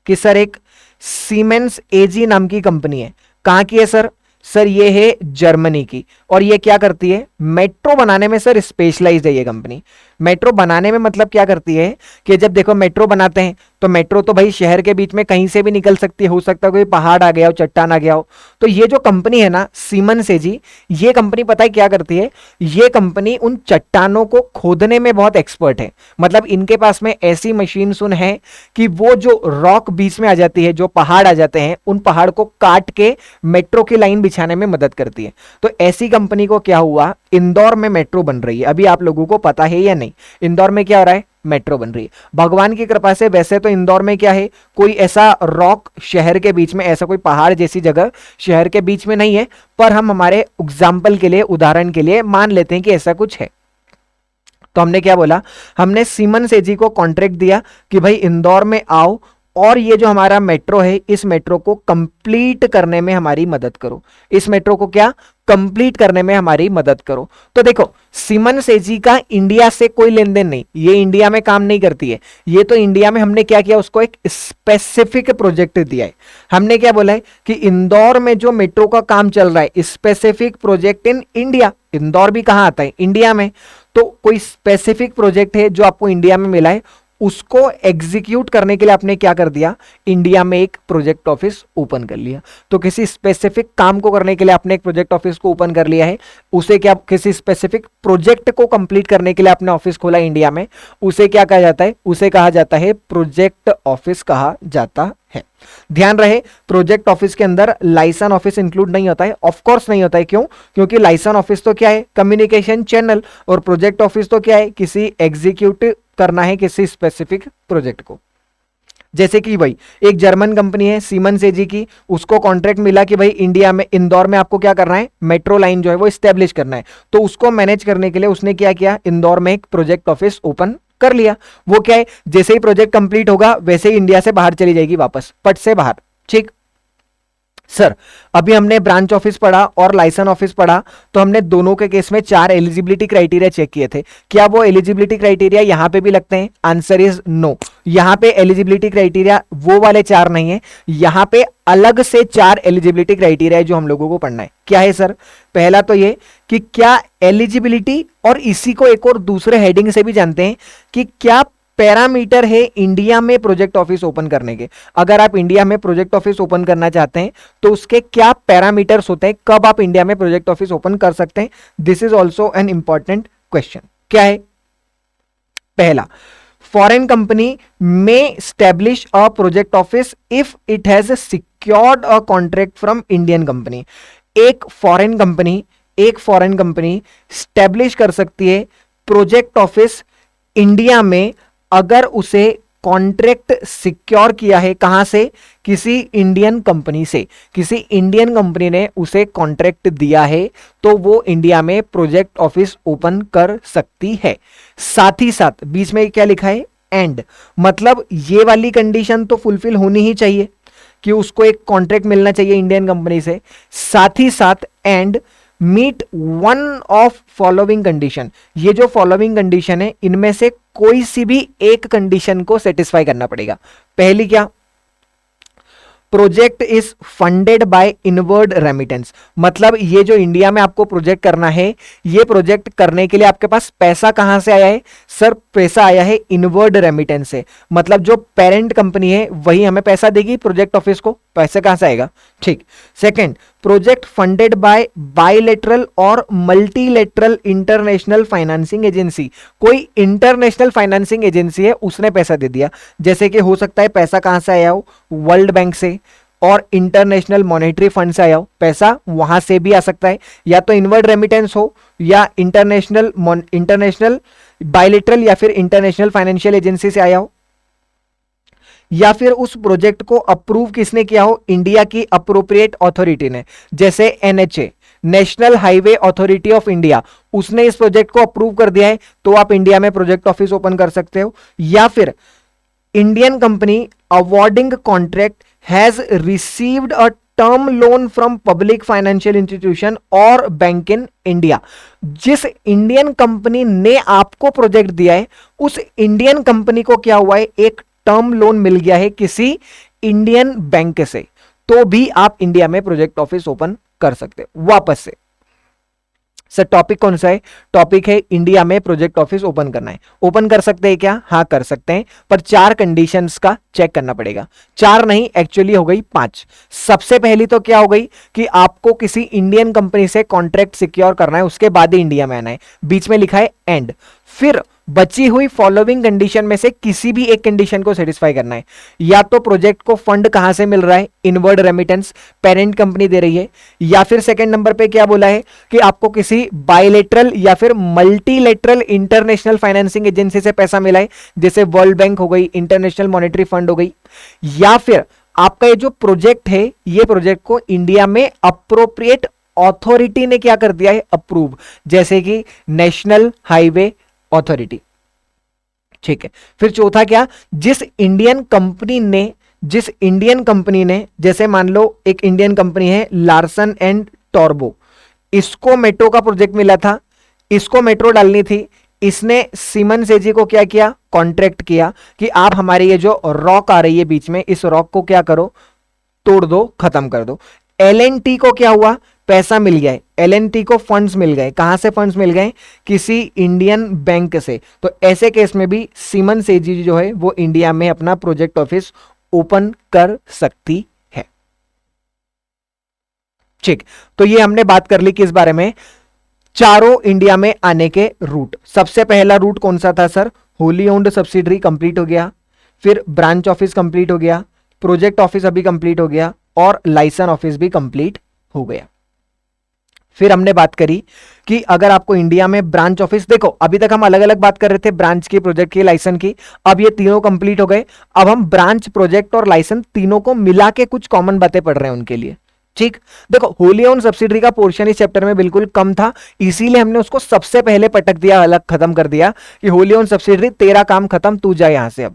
कि सर एक सीमेंस एजी नाम की कंपनी है, कहां की है सर, सर ये है जर्मनी की, और ये क्या करती है, मेट्रो बनाने में सर स्पेशलाइज्ड है ये कंपनी। मेट्रो बनाने में मतलब क्या करती है कि जब देखो मेट्रो बनाते हैं तो मेट्रो तो भाई शहर के बीच में कहीं से भी निकल सकती है, हो सकता है कोई पहाड़ आ गया हो, चट्टान आ गया हो। तो ये जो कंपनी है ना सीमेंस एजी, ये कंपनी पता है क्या करती है, ये कंपनी उन चट्टानों को खोदने में बहुत एक्सपर्ट है। मतलब इनके पास में ऐसी मशीन सुन है कि वो जो रॉक बीच में आ जाती है, जो पहाड़ आ जाते हैं, उन पहाड़ को काट के मेट्रो की लाइन बिछाने में मदद करती है। तो ऐसी कंपनी को क्या हुआ, इंदौर में मेट्रो बन रही है, अभी आप लोगों को पता है या नहीं, इंदौर में क्या हो रहा है, मेट्रो बन रही है। भगवान की कृपा से वैसे तो इंदौर में क्या है, कोई ऐसा रॉक शहर के बीच में, ऐसा कोई पहाड़ जैसी जगह शहर के बीच में नहीं है, पर हम हमारे एग्जाम्पल के लिए, उदाहरण के लिए मान लेते हैं कि ऐसा कुछ है। तो हमने क्या बोला, हमने सीमेंस एजी को कॉन्ट्रैक्ट दिया कि भाई इंदौर में आओ और ये जो हमारा मेट्रो है, इस मेट्रो को कंप्लीट करने में हमारी मदद करो, इस मेट्रो को क्या कंप्लीट करने में हमारी मदद करो। तो देखो सीमेंस एजी का इंडिया से कोई लेन देन नहीं, ये इंडिया में काम नहीं करती है, ये तो इंडिया में हमने क्या किया, उसको एक स्पेसिफिक प्रोजेक्ट दिया है। हमने क्या बोला है कि इंदौर में जो मेट्रो का काम चल रहा है, specific project in India, Indore भी कहां आता है, इंडिया में, तो कोई स्पेसिफिक प्रोजेक्ट है जो आपको इंडिया में मिला है, उसको एग्जीक्यूट करने के लिए आपने क्या कर दिया, इंडिया में एक प्रोजेक्ट ऑफिस ओपन कर लिया। तो किसी स्पेसिफिक काम को करने के लिए आपने एक प्रोजेक्ट ऑफिस को ओपन कर लिया है, उसे क्या, किसी स्पेसिफिक प्रोजेक्ट को कंप्लीट करने के लिए आपने ऑफिस खोला इंडिया में, उसे क्या कहा जाता है, उसे कहा जाता है प्रोजेक्ट ऑफिस कहा जाता है। ध्यान रहे प्रोजेक्ट ऑफिस के अंदर लाइसेंस ऑफिस इंक्लूड नहीं होता है, ऑफ कोर्स नहीं होता है, क्यों, क्योंकि लाइसेंस ऑफिस तो क्या है, कम्युनिकेशन चैनल, और प्रोजेक्ट ऑफिस तो क्या है, किसी एग्जीक्यूट करना है किसी स्पेसिफिक प्रोजेक्ट को। जैसे कि भाई एक जर्मन कंपनी है सीमेंस एजी की, उसको कॉन्ट्रैक्ट मिला कि भाई इंडिया में, इंदौर में आपको क्या करना है, मेट्रो लाइन जो है वो स्टैब्लिश करना है। तो उसको मैनेज करने के लिए उसने क्या किया, इंदौर में एक प्रोजेक्ट ऑफिस ओपन कर लिया। वो क्या है, जैसे ही प्रोजेक्ट कंप्लीट होगा वैसे ही इंडिया से बाहर चली जाएगी, वापस पट से बाहर, ठीक। सर अभी हमने ब्रांच ऑफिस पढ़ा और लाइसेंस ऑफिस पढ़ा, तो हमने दोनों के केस में 4 एलिजिबिलिटी क्राइटेरिया चेक किए थे। क्या वो एलिजिबिलिटी क्राइटेरिया यहां पे भी लगते हैं, आंसर इज नो। यहां पे एलिजिबिलिटी क्राइटेरिया वो वाले 4 नहीं है, यहां पे अलग से 4 एलिजिबिलिटी क्राइटेरिया जो हम लोगों को पढ़ना है। क्या है सर, पहला तो ये कि क्या एलिजिबिलिटी, और इसी को एक और दूसरे हेडिंग से भी जानते हैं कि क्या पैरामीटर है इंडिया में प्रोजेक्ट ऑफिस ओपन करने के। अगर आप इंडिया में प्रोजेक्ट ऑफिस ओपन करना चाहते हैं तो उसके क्या पैरामीटर्स होते हैं, कब आप इंडिया में प्रोजेक्ट ऑफिस ओपन कर सकते हैं, this is also an important question. क्या है, पहला, फॉरेन कंपनी में establish a project office if it has secured a contract from Indian company. एक फॉरेन कंपनी स्टैब्लिश कर सकती है प्रोजेक्ट ऑफिस इंडिया में अगर उसे कॉन्ट्रैक्ट सिक्योर किया है, कहां से, किसी इंडियन कंपनी से, किसी इंडियन कंपनी ने उसे कॉन्ट्रैक्ट दिया है तो वो इंडिया में प्रोजेक्ट ऑफिस ओपन कर सकती है। साथ ही साथ बीच में क्या लिखा है, एंड, मतलब ये वाली कंडीशन तो फुलफिल होनी ही चाहिए कि उसको एक कॉन्ट्रैक्ट मिलना चाहिए इंडियन कंपनी से, साथ ही साथ and meet one of following condition. ये जो फॉलोइंग कंडीशन है इनमें से कोई सी भी एक कंडीशन को सेटिस्फाई करना पड़ेगा। पहली क्या, project is funded by inward remittance, मतलब ये जो इंडिया में आपको प्रोजेक्ट करना है, ये प्रोजेक्ट करने के लिए आपके पास पैसा कहां से आया है, सर पैसा आया है इनवर्ड रेमिटेंस से, मतलब जो पेरेंट कंपनी है वही हमें पैसा देगी प्रोजेक्ट ऑफिस को, पैसे कहां से आएगा। ठीक। Second, project funded by bilateral और मल्टीलेटरल इंटरनेशनल फाइनेंसिंग एजेंसी, कोई इंटरनेशनल फाइनेंसिंग एजेंसी है उसने पैसा दे दिया, जैसे कि हो सकता है पैसा कहां से आया हो, वर्ल्ड बैंक से और इंटरनेशनल मॉनेटरी फंड से आया हो, पैसा वहां से भी आ सकता है, या तो इनवर्ड रेमिटेंस हो या इंटरनेशनल बायलेटरल या फिर इंटरनेशनल फाइनेंशियल एजेंसी से आया हो, या फिर उस प्रोजेक्ट को अप्रूव किसने किया हो, इंडिया की अप्रोप्रिएट अथॉरिटी ने, जैसे NHA national highway authority of India, उसने इस प्रोजेक्ट को अप्रूव कर दिया है तो आप इंडिया में प्रोजेक्ट ऑफिस ओपन कर सकते हो। या फिर Indian company awarding contract has received a term loan from public financial institution और बैंक इन इंडिया, जिस इंडियन कंपनी ने आपको प्रोजेक्ट दिया है उस इंडियन कंपनी को क्या हुआ है, एक टर्म लोन मिल गया है किसी इंडियन बैंक से, तो भी आप इंडिया में प्रोजेक्ट ऑफिस ओपन कर सकते हो वापस से। सर टॉपिक कौन सा है, टॉपिक है इंडिया में प्रोजेक्ट ऑफिस ओपन करना है। ओपन कर सकते हैं क्या, हाँ कर सकते हैं, पर 4 कंडीशंस का चेक करना पड़ेगा। 4 नहीं, एक्चुअली हो गई 5। सबसे पहली तो क्या हो गई कि आपको किसी इंडियन कंपनी से कॉन्ट्रैक्ट सिक्योर करना है, उसके बाद ही इंडिया में आना है, बीच में लिखा है एंड। फिर बची हुई फॉलोइंग कंडीशन में से किसी भी एक कंडीशन को सेटिस्फाई करना है, या तो प्रोजेक्ट को फंड कहां से मिल रहा है, इनवर्ड रेमिटेंस पेरेंट कंपनी दे रही है, या फिर सेकंड नंबर पे क्या बोला है कि आपको किसी बायलेटरल या फिर मल्टीलेटरल इंटरनेशनल फाइनेंसिंग एजेंसी से पैसा मिला है, जैसे वर्ल्ड बैंक हो गई, इंटरनेशनल मॉनेटरी फंड हो गई, या फिर आपका ये जो प्रोजेक्ट है ये प्रोजेक्ट को इंडिया में अप्रोप्रिएट अथॉरिटी ने क्या कर दिया है, अप्रूव, जैसे कि नेशनल हाईवे अथॉरिटी। ठीक है। फिर चौथा क्या, जिस इंडियन कंपनी ने जैसे मान लो एक इंडियन कंपनी है लार्सन एंड टॉर्बो, इसको मेट्रो का प्रोजेक्ट मिला था, इसको मेट्रो डालनी थी, इसने सीमेंस एजी को क्या किया, कॉन्ट्रैक्ट किया कि आप हमारी ये जो रॉक आ रही है बीच में, इस रॉक को क्या करो, तोड़ दो, खत्म कर दो। एलएनटी को क्या हुआ, पैसा मिल गया है, एलएनटी को फंड्स मिल गए, कहां से फंड्स मिल गए, किसी इंडियन बैंक से, तो ऐसे केस में भी सीमेंस एजी जो है वो इंडिया में अपना प्रोजेक्ट ऑफिस ओपन कर सकती है। ठीक, तो ये हमने बात कर ली किस बारे में, चारों इंडिया में आने के रूट। सबसे पहला रूट कौन सा था sir, Holi owned subsidiary complete हो गया, फिर ब्रांच ऑफिस कंप्लीट हो गया, प्रोजेक्ट ऑफिस अभी कंप्लीट हो गया, और लाइसेंस ऑफिस भी कंप्लीट हो गया। फिर हमने बात करी कि अगर आपको इंडिया में ब्रांच ऑफिस, देखो अभी तक हम अलग अलग बात कर रहे थे, ब्रांच की, प्रोजेक्ट की, लाइसेंस की, अब ये तीनों कंप्लीट हो गए, अब हम ब्रांच, प्रोजेक्ट और लाइसेंस तीनों को मिला के कुछ कॉमन बातें पढ़ रहे हैं उनके लिए। ठीक, देखो होली ओन सब्सिडरी का पोर्शन इस चैप्टर में बिल्कुल कम था, इसीलिए हमने उसको सबसे पहले पटक दिया, अलग खत्म कर दिया कि होली ओन सब्सिडरी तेरा काम खत्म, तू जा यहां से।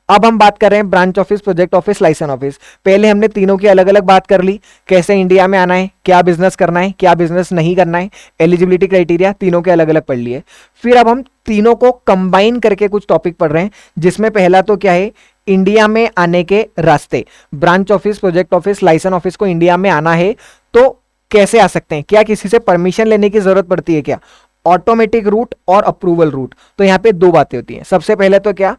अब हम बात कर रहे हैं branch office, project office, licence office. पहले हमने तीनों की अलग अलग बात कर ली, कैसे इंडिया में आना है, क्या बिजनेस करना है, क्या बिजनेस नहीं करना है, एलिजिबिलिटी क्राइटेरिया, तीनों के अलग अलग पढ़ लिए। फिर अब हम तीनों को कंबाइन करके कुछ टॉपिक पढ़ रहे हैं, जिसमें पहला तो क्या है, इंडिया में आने के रास्ते। Branch office, project office, licence office को इंडिया में आना है तो कैसे आ सकते हैं, क्या किसी से परमिशन लेने की जरूरत पड़ती है क्या, ऑटोमेटिक रूट और अप्रूवल रूट। तो यहां पे दो बातें होती हैं। सबसे पहले तो क्या,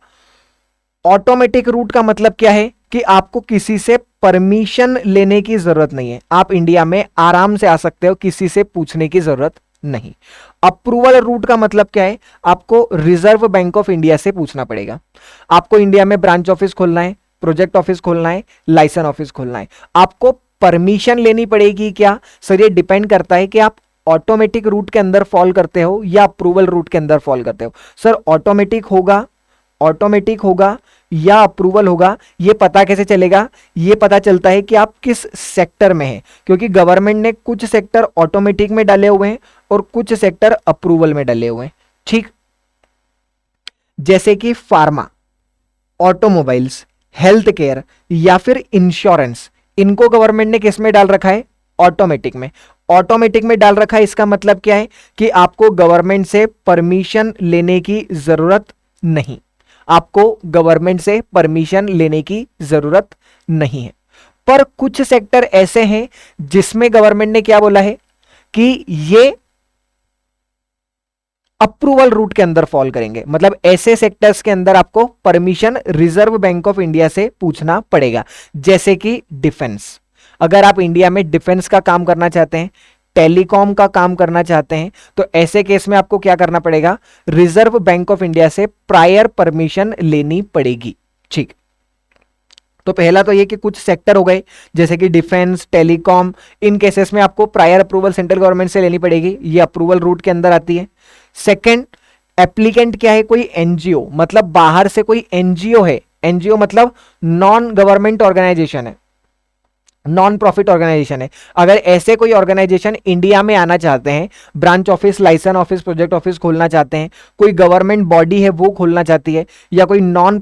ऑटोमेटिक रूट का मतलब क्या है कि आपको किसी से परमिशन लेने की जरूरत नहीं है, आप इंडिया में आराम से आ सकते हो, किसी से पूछने की जरूरत नहीं। अप्रूवल रूट का मतलब क्या है, आपको रिजर्व बैंक ऑफ इंडिया से पूछना पड़ेगा। आपको इंडिया में ब्रांच ऑफिस खोलना है, प्रोजेक्ट ऑफिस खोलना है, लाइसेंस ऑफिस खोलना है, आपको परमिशन लेनी पड़ेगी क्या, सर ये डिपेंड करता है कि आप ऑटोमेटिक रूट के अंदर फॉल करते हो या अप्रूवल रूट के अंदर फॉल करते हो। सर ऑटोमेटिक होगा या अप्रूवल होगा, ये पता कैसे चलेगा, ये पता चलता है कि आप किस सेक्टर में हैं, क्योंकि गवर्नमेंट ने कुछ सेक्टर ऑटोमेटिक में डाले हुए हैं और कुछ सेक्टर अप्रूवल में डाले हुए हैं। ठीक, जैसे कि फार्मा, ऑटोमोबाइल्स, हेल्थ केयर या फिर इंश्योरेंस, इनको गवर्नमेंट ने किस में डाल रखा है, ऑटोमेटिक में। ऑटोमेटिक में डाल रखा है, इसका मतलब क्या है कि आपको गवर्नमेंट से परमिशन लेने की जरूरत नहीं, आपको गवर्नमेंट से परमिशन लेने की जरूरत नहीं है। पर कुछ सेक्टर ऐसे हैं जिसमें गवर्नमेंट ने क्या बोला है कि ये अप्रूवल रूट के अंदर फॉल करेंगे, मतलब ऐसे सेक्टर्स के अंदर आपको permission reserve Bank of India से पूछना पड़ेगा, जैसे कि डिफेंस। अगर आप इंडिया में डिफेंस का काम करना चाहते हैं, टेलीकॉम का काम करना चाहते हैं, तो ऐसे केस में आपको क्या करना पड़ेगा, रिजर्व बैंक ऑफ इंडिया से प्रायर परमिशन लेनी पड़ेगी। ठीक, तो पहला तो ये कि कुछ सेक्टर हो गए जैसे कि डिफेंस, टेलीकॉम, इन केसेस में आपको प्रायर अप्रूवल सेंट्रल गवर्नमेंट से लेनी पड़ेगी, ये अप्रूवल रूट के अंदर आती है। सेकंड, एप्लीकेंट क्या है, कोई एनजीओ, मतलब बाहर से कोई एनजीओ है, एनजीओ मतलब नॉन गवर्नमेंट ऑर्गेनाइजेशन है, नॉन प्रॉफिट ऑर्गेनाइजेशन है। अगर ऐसे कोई ऑर्गेनाइजेशन इंडिया में आना चाहते हैं, branch office, licence office, project office खोलना चाहते हैं, कोई गवर्नमेंट बॉडी है वो खोलना चाहती है, या कोई नॉन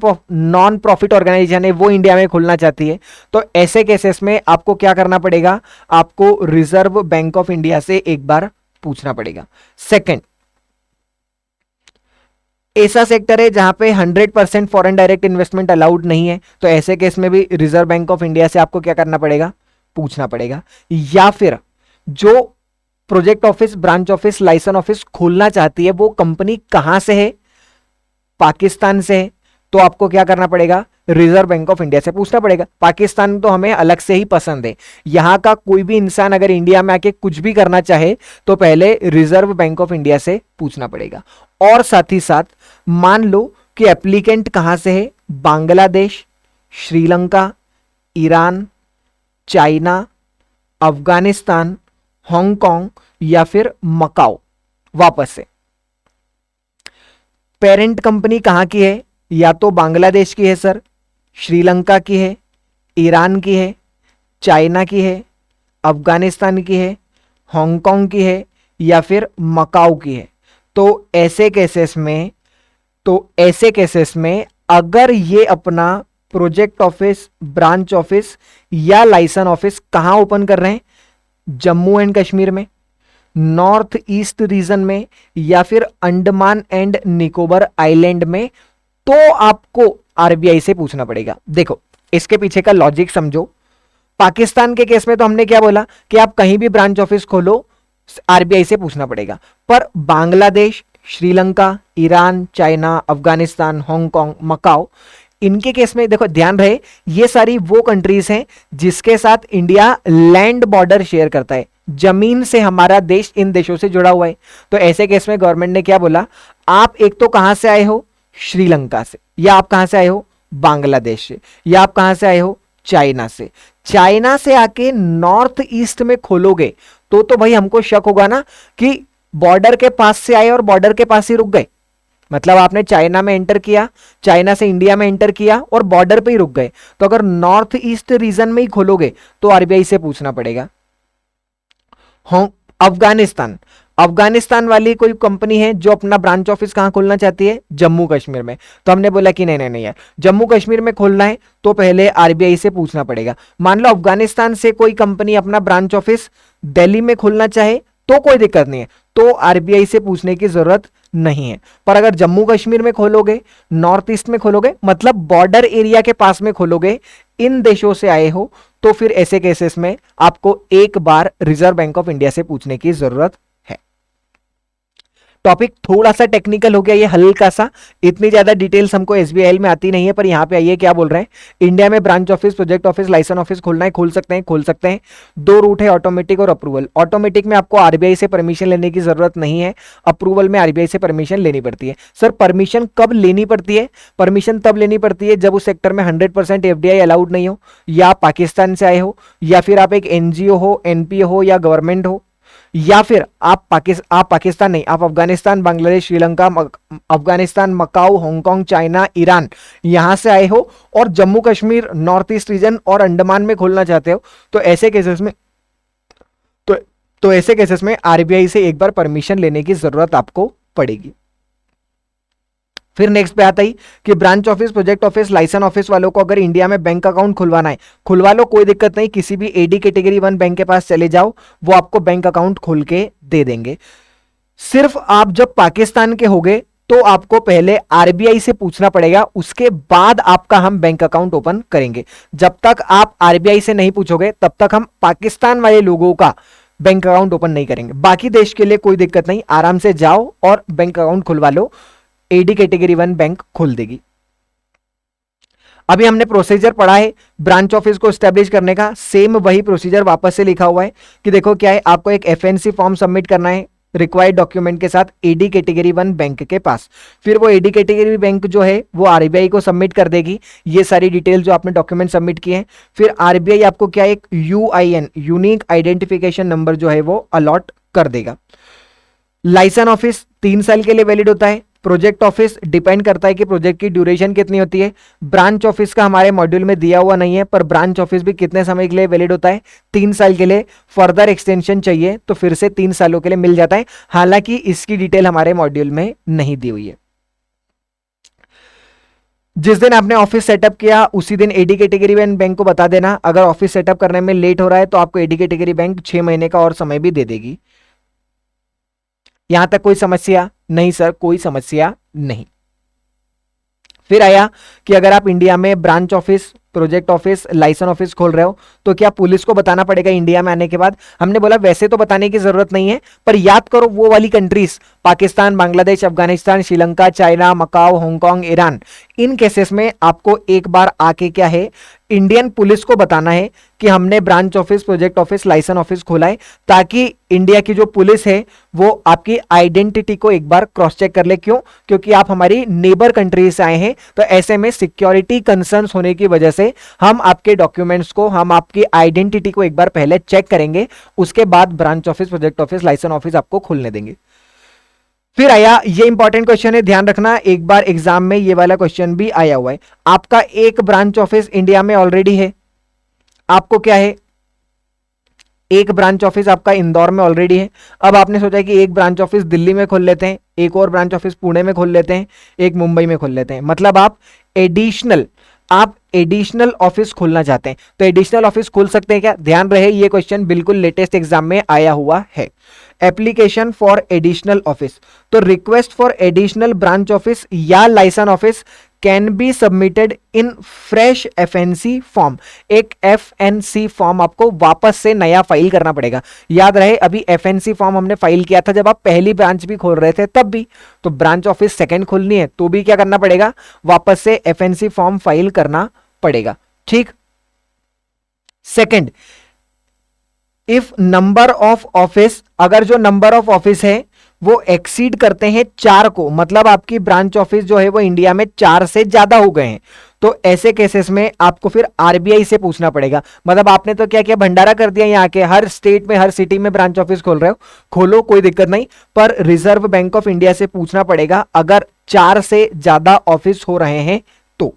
प्रॉफिट ऑर्गेनाइजेशन है वो इंडिया में खोलना चाहती है, तो ऐसे केसेस में आपको क्या करना पड़ेगा, आपको रिजर्व बैंक ऑफ इंडिया से एक बार पूछना पड़ेगा। सेकेंड, ऐसा सेक्टर है जहां पे 100% फॉरेन डायरेक्ट इन्वेस्टमेंट अलाउड नहीं है, तो ऐसे केस में भी रिजर्व बैंक ऑफ इंडिया से आपको क्या करना पड़ेगा, पूछना पड़ेगा। या फिर जो project office, branch office, licence office खोलना चाहती है वो कंपनी कहां से है, पाकिस्तान से है, तो आपको क्या करना पड़ेगा, रिजर्व बैंक ऑफ इंडिया से पूछना पड़ेगा। पाकिस्तान तो हमें अलग से ही पसंद है, यहां का कोई भी इंसान अगर इंडिया में आके कुछ भी करना चाहे तो पहले रिजर्व बैंक ऑफ इंडिया से पूछना पड़ेगा। और साथ ही साथ मान लो कि एप्लीकेंट कहां से है, Bangladesh, Sri Lanka, Iran, China, Afghanistan, Hong Kong या फिर मकाओ, वापस से पेरेंट कंपनी कहां की है, या तो बांग्लादेश की है सर, श्रीलंका की है, ईरान की है, चाइना की है, अफगानिस्तान की है, हांगकांग की है या फिर मकाओ की है। तो ऐसे केसेस में अगर ये अपना प्रोजेक्ट ऑफिस, ब्रांच ऑफिस या लाइसेंस ऑफिस कहां ओपन कर रहे हैं, जम्मू एंड कश्मीर में, नॉर्थ ईस्ट रीजन में या फिर अंडमान एंड निकोबार आइलैंड में, तो आपको आरबीआई से पूछना पड़ेगा। देखो इसके पीछे का लॉजिक समझो। पाकिस्तान के केस में तो हमने क्या बोला कि आप कहीं भी ब्रांच ऑफिस खोलो आरबीआई से पूछना पड़ेगा, पर Bangladesh, Sri Lanka, Iran, China, Afghanistan, Hong Kong, Macau, इनके केस में देखो ध्यान रहे ये सारी वो कंट्रीज हैं जिसके साथ इंडिया लैंड बॉर्डर शेयर करता है, जमीन से हमारा देश इन देशों से जुड़ा हुआ है। तो ऐसे केस में गवर्नमेंट ने क्या बोला, आप एक तो कहां से आए हो, श्रीलंका से, या आप कहां से आए हो, बांग्लादेश से, या आप कहां से आए हो, चाइना से। चाइना से आके नॉर्थ ईस्ट में खोलोगे तो भाई हमको शक होगा ना कि बॉर्डर के पास से आए और बॉर्डर के पास ही रुक गए, मतलब आपने चाइना में एंटर किया, चाइना से इंडिया में एंटर किया और बॉर्डर पे ही रुक गए। तो अगर नॉर्थ ईस्ट रीजन में ही खोलोगे तो आरबीआई से पूछना पड़ेगा। अफगानिस्तान वाली कोई कंपनी है जो अपना ब्रांच ऑफिस कहां खोलना चाहती है, जम्मू कश्मीर में, तो हमने बोला कि नहीं यार, जम्मू कश्मीर में खोलना है तो पहले आरबीआई से पूछना पड़ेगा। मान लो अफगानिस्तान से कोई कंपनी अपना ब्रांच ऑफिस दिल्ली में खोलना चाहे तो कोई दिक्कत नहीं है, तो आरबीआई से पूछने की जरूरत नहीं है। पर अगर जम्मू कश्मीर में खोलोगे, नॉर्थ ईस्ट में खोलोगे, मतलब बॉर्डर एरिया के पास में खोलोगे, इन देशों से आए हो, तो फिर ऐसे केसेस में आपको एक बार रिजर्व बैंक ऑफ इंडिया से पूछने की जरूरत है। टॉपिक थोड़ा सा टेक्निकल हो गया ये, हल्का सा, इतनी ज्यादा डिटेल्स हमको एसबीआई में आती नहीं है, पर यहां पे आइए क्या बोल रहे हैं, इंडिया में branch office, project office, licence office खोलना है, खोल सकते हैं। दो रूट है, ऑटोमेटिक और अप्रूवल। ऑटोमेटिक में आपको आरबीआई से परमिशन लेने की जरूरत नहीं है, अप्रूवल में आरबीआई से परमिशन लेनी पड़ती है। सर परमिशन कब लेनी पड़ती है, परमिशन तब लेनी पड़ती है जब उस सेक्टर में 100% एफडीआई अलाउड नहीं हो, या पाकिस्तान से आए हो, या फिर आप एक एनजीओ हो, एनपीओ हो या गवर्नमेंट हो, या फिर आप पाकिस्तान नहीं, आप Afghanistan, Bangladesh, Sri Lanka, Afghanistan, Macau, Hong Kong, China, Iran यहां से आए हो और Jammu Kashmir, north east region और अंडमान में खोलना चाहते हो, तो ऐसे केसेस में आरबीआई से एक बार परमिशन लेने की जरूरत आपको पड़ेगी। फिर नेक्स्ट पे आता ही कि branch office, project office, licence office वालों को अगर इंडिया में बैंक अकाउंट खुलवाना है, खुलवा लो, कोई दिक्कत नहीं, किसी भी एडी कैटेगरी 1 बैंक के पास चले जाओ, वो आपको बैंक अकाउंट खोल के दे देंगे। सिर्फ आप जब पाकिस्तान के होगे तो आपको पहले आरबीआई से पूछना पड़ेगा, उसके बाद आपका हम बैंक अकाउंट ओपन करेंगे। जब तक आप आरबीआई से नहीं पूछोगे तब तक हम पाकिस्तान वाले लोगों का बैंक अकाउंट ओपन नहीं करेंगे। बाकी देश के लिए कोई दिक्कत नहीं, आराम से जाओ और बैंक अकाउंट खुलवा लो, एडी कैटेगरी 1 बैंक खोल देगी। अभी हमने प्रोसीजर पढ़ा है ब्रांच ऑफिस को स्टैब्लिश करने का, सेम वही प्रोसीजर वापस से लिखा हुआ है कि देखो क्या है, आपको एक एफएनसी फॉर्म सबमिट करना है रिक्वायर्ड डॉक्यूमेंट के साथ एडी कैटेगरी 1 बैंक के पास। फिर वो एडी कैटेगरी बैंक जो है वो आरबीआई को सबमिट कर देगी ये सारी डिटेल जो आपने डॉक्यूमेंट सबमिट किए हैं। फिर आरबीआई आपको क्या एक यूआईएन यूनिक आइडेंटिफिकेशन नंबर जो है वो अलॉट कर देगा। लाइसेंस ऑफिस 3 साल के लिए वैलिड होता है। प्रोजेक्ट ऑफिस डिपेंड करता है कि प्रोजेक्ट की ड्यूरेशन कितनी होती है। ब्रांच ऑफिस का हमारे मॉड्यूल में दिया हुआ नहीं है, पर ब्रांच ऑफिस भी कितने समय के लिए वैलिड होता है, 3 साल के लिए। फर्दर एक्सटेंशन चाहिए तो फिर से 3 सालों के लिए मिल जाता है, हालांकि इसकी डिटेल हमारे मॉड्यूल में नहीं दी हुई है। जिस दिन आपने ऑफिस सेटअप किया उसी दिन एडी कैटेगरी 1 बैंक को बता देना। अगर ऑफिस सेटअप करने में लेट हो रहा है तो आपको एडी कैटेगरी बैंक 6 महीने का और समय भी दे देगी। यहां तक कोई समस्या नहीं सर, कोई समस्या नहीं। फिर आया कि अगर आप इंडिया में branch office, project office, licence office खोल रहे हो तो क्या पुलिस को बताना पड़ेगा इंडिया में आने के बाद? हमने बोला वैसे तो बताने की जरूरत नहीं है, पर याद करो वो वाली countries Pakistan, Bangladesh, Afghanistan, Sri Lanka, China, Macau, Hong Kong, Iran, इन केसेस में आपको एक बार आके क्या है इंडियन पुलिस को बताना है कि हमने branch office, project office, licence office खोला है, ताकि इंडिया की जो पुलिस है वो आपकी आइडेंटिटी को एक बार क्रॉस चेक कर ले। क्यों? क्योंकि आप हमारी नेबर कंट्री से आए हैं, तो ऐसे में सिक्योरिटी कंसर्न्स होने की वजह से हम आपके डॉक्यूमेंट्स को, हम आपकी आइडेंटिटी को एक बार पहले चेक करेंगे, उसके बाद branch office, project office, licence office आपको खोलने देंगे। फिर आया, ये इंपॉर्टेंट क्वेश्चन है, ध्यान रखना, एक बार एग्जाम में ये वाला क्वेश्चन भी आया हुआ है। आपका एक ब्रांच ऑफिस इंडिया में ऑलरेडी है, आपको क्या है, एक ब्रांच ऑफिस आपका इंदौर में ऑलरेडी है। अब आपने सोचा कि एक ब्रांच ऑफिस दिल्ली में खोल लेते हैं, एक और ब्रांच ऑफिस पुणे में खोल लेते हैं, एक मुंबई में खोल लेते हैं। मतलब आप एडिशनल ऑफिस खोलना चाहते हैं, तो एडिशनल ऑफिस खोल सकते हैं क्या? ध्यान रहे ये क्वेश्चन बिल्कुल लेटेस्ट एग्जाम में आया हुआ है। एप्लीकेशन फॉर एडिशनल ऑफिस, तो request for additional branch office या liaison office can be submitted in fresh FNC form. एक एफएनसी फॉर्म आपको वापस से नया फाइल करना पड़ेगा। याद रहे अभी एफएनसी फॉर्म हमने फाइल किया था जब आप पहली ब्रांच भी खोल रहे थे तब भी, तो ब्रांच ऑफिस सेकंड खोलनी है तो भी क्या करना पड़ेगा, वापस से एफएनसी फॉर्म फाइल करना पड़ेगा। ठीक। Second, if number of office, अगर जो नंबर ऑफ ऑफिस है वो एक्सीड करते हैं 4 को, मतलब आपकी ब्रांच ऑफिस जो है वो इंडिया में 4 से ज्यादा हो गए हैं, तो ऐसे केसेस में आपको फिर आरबीआई से पूछना पड़ेगा। मतलब आपने तो क्या किया, भंडारा कर दिया, यहाँ के हर स्टेट में, हर सिटी में ब्रांच ऑफिस खोल रहे हो, खोलो कोई दिक्कत नहीं, पर रिजर्व बैंक ऑफ इंडिया से पूछना पड़ेगा अगर 4 से ज्यादा ऑफिस हो रहे हैं तो।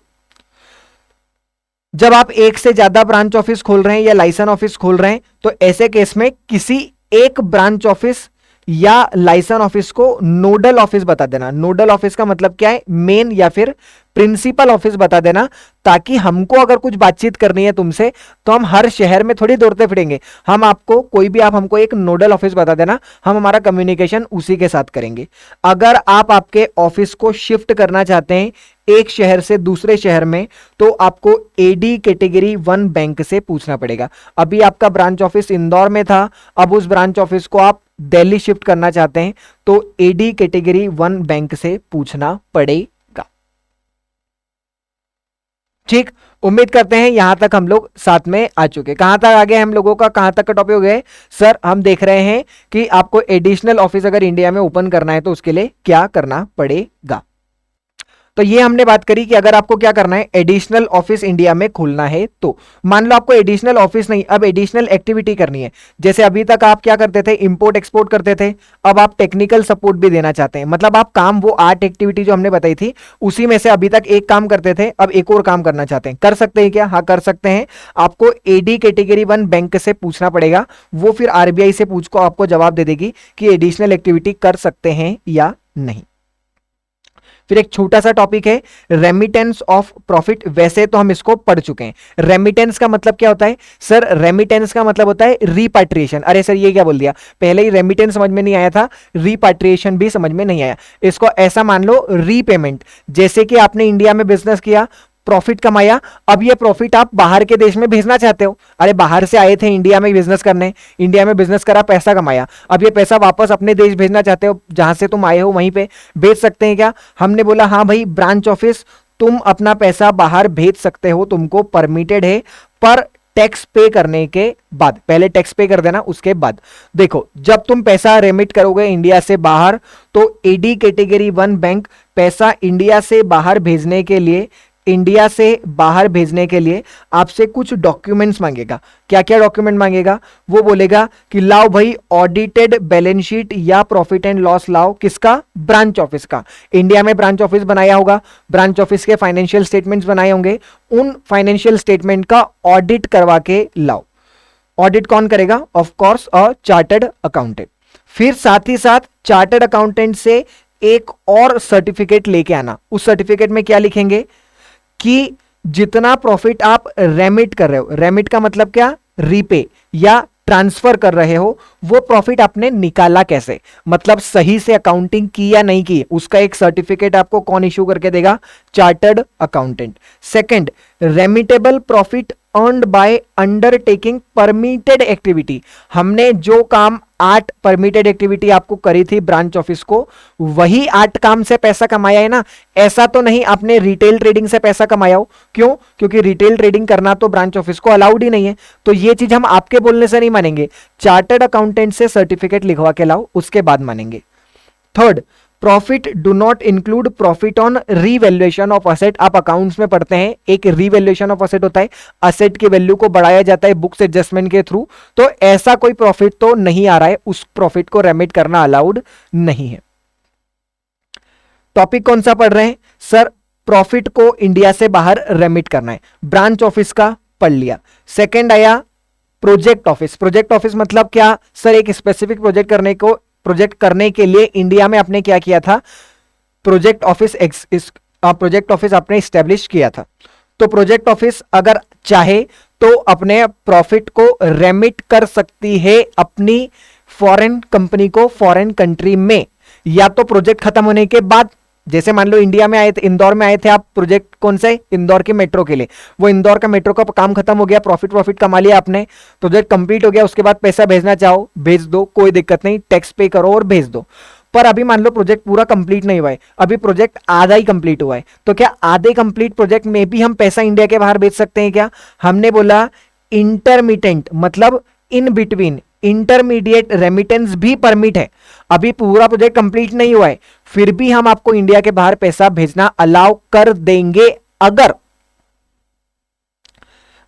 जब आप एक से ज्यादा ब्रांच ऑफिस खोल रहे हैं या लाइसेंस ऑफिस खोल रहे हैं तो ऐसे केस में किसी एक ब्रांच ऑफिस या लाइसेंस ऑफिस को नोडल ऑफिस बता देना। नोडल ऑफिस का मतलब क्या है, मेन या फिर प्रिंसिपल ऑफिस बता देना, ताकि हमको अगर कुछ बातचीत करनी है तुमसे तो हम हर शहर में थोड़ी दौड़ते फिरेंगे, हम आपको कोई भी, आप हमको एक नोडल ऑफिस बता देना, हम हमारा कम्युनिकेशन उसी के साथ करेंगे। अगर आप आपके ऑफिस को शिफ्ट करना चाहते हैं एक शहर से दूसरे शहर में तो आपको एडी कैटेगरी 1 बैंक से पूछना पड़ेगा। अभी आपका ब्रांच ऑफिस इंदौर में था, अब उस ब्रांच ऑफिस को आप दिल्ली शिफ्ट करना चाहते हैं तो एडी कैटेगरी 1 बैंक से पूछना पड़ेगा। ठीक, उम्मीद करते हैं यहां तक हम लोग साथ में आ चुके। कहां तक आ गए हम लोगों का, कहां तक का टॉपिक हो गया सर? हम देख रहे हैं कि आपको एडिशनल ऑफिस अगर इंडिया में ओपन करना है तो उसके लिए क्या करना पड़ेगा। तो ये हमने बात करी कि अगर आपको क्या करना है, एडिशनल ऑफिस इंडिया में खोलना है तो मान लो आपको एडिशनल ऑफिस नहीं, अब एडिशनल एक्टिविटी करनी है। जैसे अभी तक आप क्या करते थे, इंपोर्ट एक्सपोर्ट करते थे, अब आप टेक्निकल सपोर्ट भी देना चाहते हैं। मतलब आप काम, वो 8 एक्टिविटी जो हमने बताई थी उसी में से अभी तक एक काम करते थे, अब एक और काम करना चाहते हैं। कर सकते हैं क्या? हाँ कर सकते हैं। आपको एडी कैटेगरी 1 बैंक से पूछना पड़ेगा, वो फिर आरबीआई से पूछ को आपको जवाब दे देगी कि एडिशनल एक्टिविटी कर सकते हैं या नहीं। फिर एक छोटा सा टॉपिक है रेमिटेंस ऑफ प्रॉफिट। वैसे तो हम इसको पढ़ चुके हैं। रेमिटेंस का मतलब क्या होता है सर? रेमिटेंस का मतलब होता है रिपाट्रिएशन। अरे सर ये क्या बोल दिया, पहले ही रेमिटेंस समझ में नहीं आया था, रिपाट्रिएशन भी समझ में नहीं आया। इसको ऐसा मान लो रीपेमेंट। जैसे कि आपने इंडिया में बिजनेस किया, प्रॉफिट कमाया, अब ये प्रॉफिट आप बाहर के देश में भेजना चाहते हो। अरे बाहर से आए थे इंडिया में बिजनेस करने, इंडिया में बिजनेस करा, पैसा कमाया, अब ये पैसा वापस अपने देश भेजना चाहते हो, जहां से तुम आए हो वहीं पे भेज सकते हैं क्या? हमने बोला हाँ भाई, ब्रांच ऑफिस तुम अपना पैसा बाहर भेज सकते हो, तुमको परमिटेड है, पर टैक्स पे करने के बाद, पहले टैक्स पे कर देना, उसके बाद। देखो जब तुम पैसा रेमिट करोगे इंडिया से बाहर, तो एडी कैटेगरी 1 बैंक पैसा इंडिया से बाहर भेजने के लिए, इंडिया से बाहर भेजने के लिए आपसे कुछ डॉक्यूमेंट्स मांगेगा। क्या क्या डॉक्यूमेंट मांगेगा? वो बोलेगा कि लाओ भाई ऑडिटेड बैलेंस शीट या प्रॉफिट एंड लॉस लाओ, किसका? ब्रांच ऑफिस का। इंडिया में ब्रांच ऑफिस बनाया होगा, ब्रांच ऑफिस के फाइनेंशियल स्टेटमेंट्स बनाए होंगे, उन फाइनेंशियल स्टेटमेंट का ऑडिट करवा के लाओ। ऑडिट कौन करेगा? Of course a chartered accountant. फिर साथ ही साथ चार्टर्ड अकाउंटेंट से एक और सर्टिफिकेट लेके आना। उस सर्टिफिकेट में क्या लिखेंगे कि जितना प्रॉफिट आप रेमिट कर रहे हो, रेमिट का मतलब क्या? रीपे या ट्रांसफर कर रहे हो, वो प्रॉफिट आपने निकाला कैसे, मतलब सही से अकाउंटिंग की या नहीं की, उसका एक सर्टिफिकेट आपको कौन इश्यू करके देगा? Chartered accountant. Second, remittable profit earned by undertaking permitted activity. हमने जो काम 8 परमिटेड एक्टिविटी आपको करी थी ब्रांच ऑफिस को, वही 8 काम से पैसा कमाया है ना। ऐसा तो नहीं आपने रिटेल ट्रेडिंग से पैसा कमाया हो। क्यों? क्योंकि रिटेल ट्रेडिंग करना तो ब्रांच ऑफिस को अलाउड ही नहीं है। तो ये चीज हम आपके बोलने से नहीं मानेंगे, चार्टर्ड अकाउंटेंट से सर्टिफिकेट लिखवा के लाओ, उसके बाद मानेंगे। Third, profit do not include profit on revaluation of asset. आप अकाउंट्स में पढ़ते हैं एक रीवैल्यूएशन ऑफ असेट होता है, असेट की वैल्यू को बढ़ाया जाता है बुक्स एडजस्टमेंट के थ्रू। तो ऐसा कोई प्रॉफिट तो नहीं आ रहा है, उस प्रॉफिट को रेमिट करना अलाउड नहीं है। टॉपिक कौन सा पढ़ रहे हैं सर? प्रॉफिट को इंडिया से बाहर रेमिट करना है, ब्रांच ऑफिस का पढ़ लिया। सेकेंड आया प्रोजेक्ट ऑफिस। प्रोजेक्ट ऑफिस मतलब क्या सर? एक स्पेसिफिक प्रोजेक्ट करने के लिए इंडिया में आपने क्या किया था? प्रोजेक्ट ऑफिस आपने स्टैब्लिश किया था। तो प्रोजेक्ट ऑफिस अगर चाहे तो अपने प्रॉफिट को रेमिट कर सकती है अपनी फॉरेन कंपनी को फॉरेन कंट्री में, या तो प्रोजेक्ट खत्म होने के बाद। जैसे मान लो इंडिया में आए थे, इंदौर में आए थे आप, प्रोजेक्ट कौन सा है? इंदौर के मेट्रो के लिए। वो इंदौर का मेट्रो का काम खत्म हो गया, प्रॉफिट कमा लिया आपने, प्रोजेक्ट कंप्लीट हो गया, उसके बाद पैसा भेजना चाहो भेज दो, कोई दिक्कत नहीं, टैक्स पे करो और भेज दो। पर अभी मान लो प्रोजेक्ट पूरा कंप्लीट नहीं हुआ है, अभी प्रोजेक्ट आधा ही कंप्लीट हुआ है, तो क्या आधे कंप्लीट प्रोजेक्ट में भी हम पैसा इंडिया के बाहर भेज सकते हैं क्या? हमने बोला इंटरमिटेंट मतलब इन बिटवीन, इंटरमीडिएट रेमिटेंस भी परमिट है। अभी पूरा प्रोजेक्ट कंप्लीट नहीं हुआ है, फिर भी हम आपको इंडिया के बाहर पैसा भेजना अलाउ कर देंगे अगर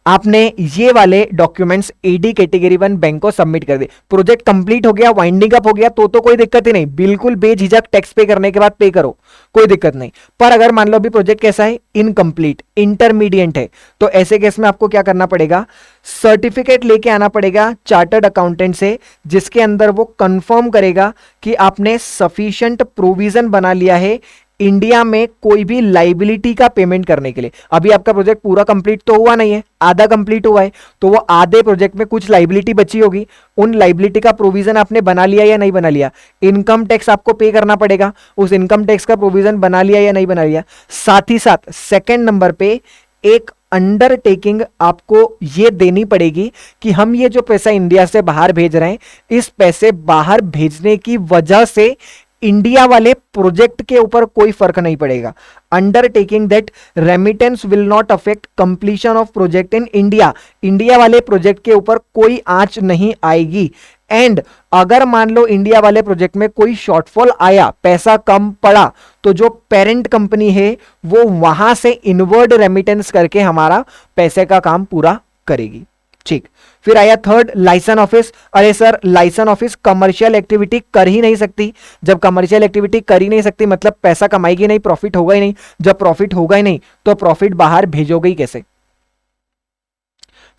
आपने ये वाले डॉक्यूमेंट्स एडी कैटेगरी 1 बैंक को सबमिट कर दे। प्रोजेक्ट कंप्लीट हो गया, वाइंडिंग अप हो गया, तो कोई दिक्कत ही नहीं, बिल्कुल बेझिझक टैक्स पे करने के बाद पे करो, कोई दिक्कत नहीं। पर अगर मान लो अभी प्रोजेक्ट कैसा है? इनकम्प्लीट, इंटरमीडिएट है, तो ऐसे केस में आपको क्या करना पड़ेगा? सर्टिफिकेट लेके आना पड़ेगा चार्टर्ड अकाउंटेंट से, जिसके अंदर वो कंफर्म करेगा कि आपने सफिशिएंट प्रोविजन बना लिया है इंडिया में कोई भी लाइबिलिटी का पेमेंट करने के लिए। अभी आपका प्रोजेक्ट पूरा कंप्लीट तो हुआ नहीं है, आधा कंप्लीट हुआ है, तो वो आधे प्रोजेक्ट में कुछ लाइबिलिटी बची होगी, उन लाइबिलिटी का प्रोविजन आपने बना लिया या नहीं बना लिया? इनकम टैक्स आपको पे करना पड़ेगा, उस इनकम टैक्स का प्रोविजन बना लिया या नहीं बना लिया? साथ ही साथ सेकेंड नंबर पे एक अंडरटेकिंग आपको ये देनी पड़ेगी कि हम ये जो पैसा इंडिया से बाहर भेज रहे हैं, इस पैसे बाहर भेजने की वजह से इंडिया वाले प्रोजेक्ट के ऊपर कोई फर्क नहीं पड़ेगा। Undertaking that remittance will not affect completion of project in India. India वाले प्रोजेक्ट के ऊपर कोई आंच नहीं आएगी। एंड अगर मान लो इंडिया वाले प्रोजेक्ट में कोई शॉर्टफॉल आया, पैसा कम पड़ा, तो जो पेरेंट कंपनी है वो वहां से इनवर्ड रेमिटेंस करके हमारा पैसे का काम पूरा करेगी। ठीक, फिर आया थर्ड, लाइसेंस ऑफिस। अरे sir licence office commercial activity कर ही नहीं सकती। जब कमर्शियल एक्टिविटी कर ही नहीं सकती मतलब पैसा कमाएगी नहीं, प्रॉफिट होगा ही नहीं। जब प्रॉफिट होगा ही नहीं तो प्रॉफिट बाहर भेजोगे ही कैसे?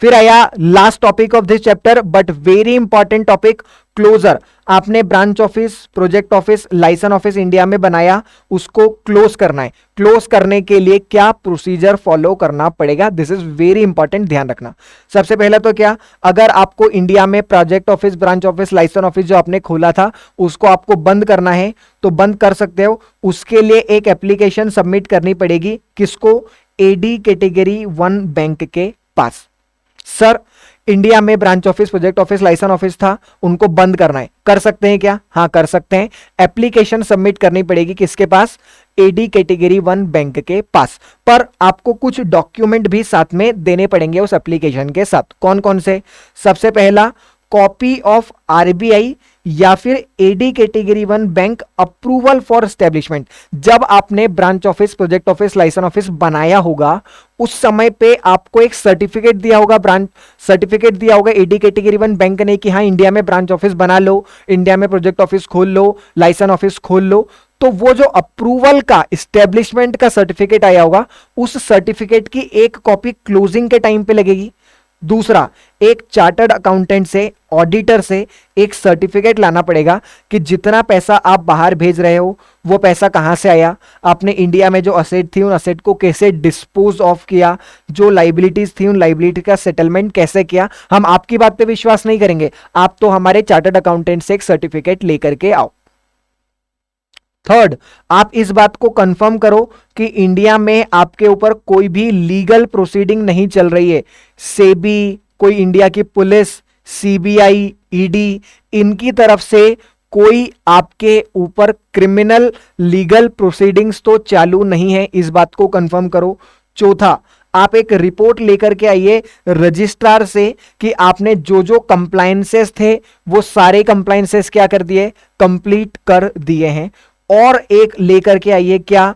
फिर आया last topic of this chapter but very important topic, closure. आपने branch office, project office, licence office India में बनाया, उसको क्लोज करना है। क्लोज करने के लिए क्या प्रोसीजर फॉलो करना पड़ेगा? दिस इज वेरी इंपॉर्टेंट, ध्यान रखना। सबसे पहले तो क्या, अगर आपको इंडिया में project office, branch office, licence office जो आपने खोला था उसको आपको बंद करना है तो बंद कर सकते हो। उसके लिए एक एप्लीकेशन सबमिट करनी पड़ेगी। किसको? एडी कैटेगरी 1 बैंक के पास। सर इंडिया में branch office, project office, licence office था, उनको बंद करना है, कर सकते हैं क्या? हाँ कर सकते हैं। एप्लीकेशन सबमिट करनी पड़ेगी किसके पास? एडी कैटेगरी 1 बैंक के पास। पर आपको कुछ डॉक्यूमेंट भी साथ में देने पड़ेंगे उस एप्लीकेशन के साथ। कौन कौन से? सबसे पहला कॉपी ऑफ आरबीआई या फिर AD category 1 bank approval for establishment. जब आपने branch office, project office, licence office बनाया होगा उस समय पे आपको एक सर्टिफिकेट दिया होगा, ब्रांच सर्टिफिकेट दिया होगा एडी कैटेगरी 1 बैंक ने कि हाँ इंडिया में ब्रांच ऑफिस बना लो, इंडिया में प्रोजेक्ट ऑफिस खोल लो, लाइसेंस ऑफिस खोल लो। तो वो जो अप्रूवल का, एस्टेब्लिशमेंट का सर्टिफिकेट आया होगा उस सर्टिफिकेट की एक कॉपी क्लोजिंग के टाइम पे लगेगी। दूसरा, एक चार्टर्ड अकाउंटेंट से, ऑडिटर से एक सर्टिफिकेट लाना पड़ेगा कि जितना पैसा आप बाहर भेज रहे हो वो पैसा कहां से आया, आपने इंडिया में जो असेट थी उन असेट को कैसे डिस्पोज ऑफ किया, जो लाइबिलिटीज थी उन लाइबिलिटी का सेटलमेंट कैसे किया। हम आपकी बात पे विश्वास नहीं करेंगे, आप तो हमारे चार्टर्ड अकाउंटेंट से एक सर्टिफिकेट लेकर के आओ। थर्ड, आप इस बात को कंफर्म करो कि इंडिया में आपके ऊपर कोई भी लीगल प्रोसीडिंग नहीं चल रही है। सेबी, कोई इंडिया की पुलिस, सीबीआई, ईडी, इनकी तरफ से कोई आपके ऊपर क्रिमिनल लीगल प्रोसीडिंग्स तो चालू नहीं है, इस बात को कंफर्म करो। चौथा, आप एक रिपोर्ट लेकर के आइए रजिस्ट्रार से कि आपने जो जो कंप्लायंसेस थे वो सारे कंप्लायंसेस क्या कर दिए? कंप्लीट कर दिए हैं। और एक लेकर के आइए क्या?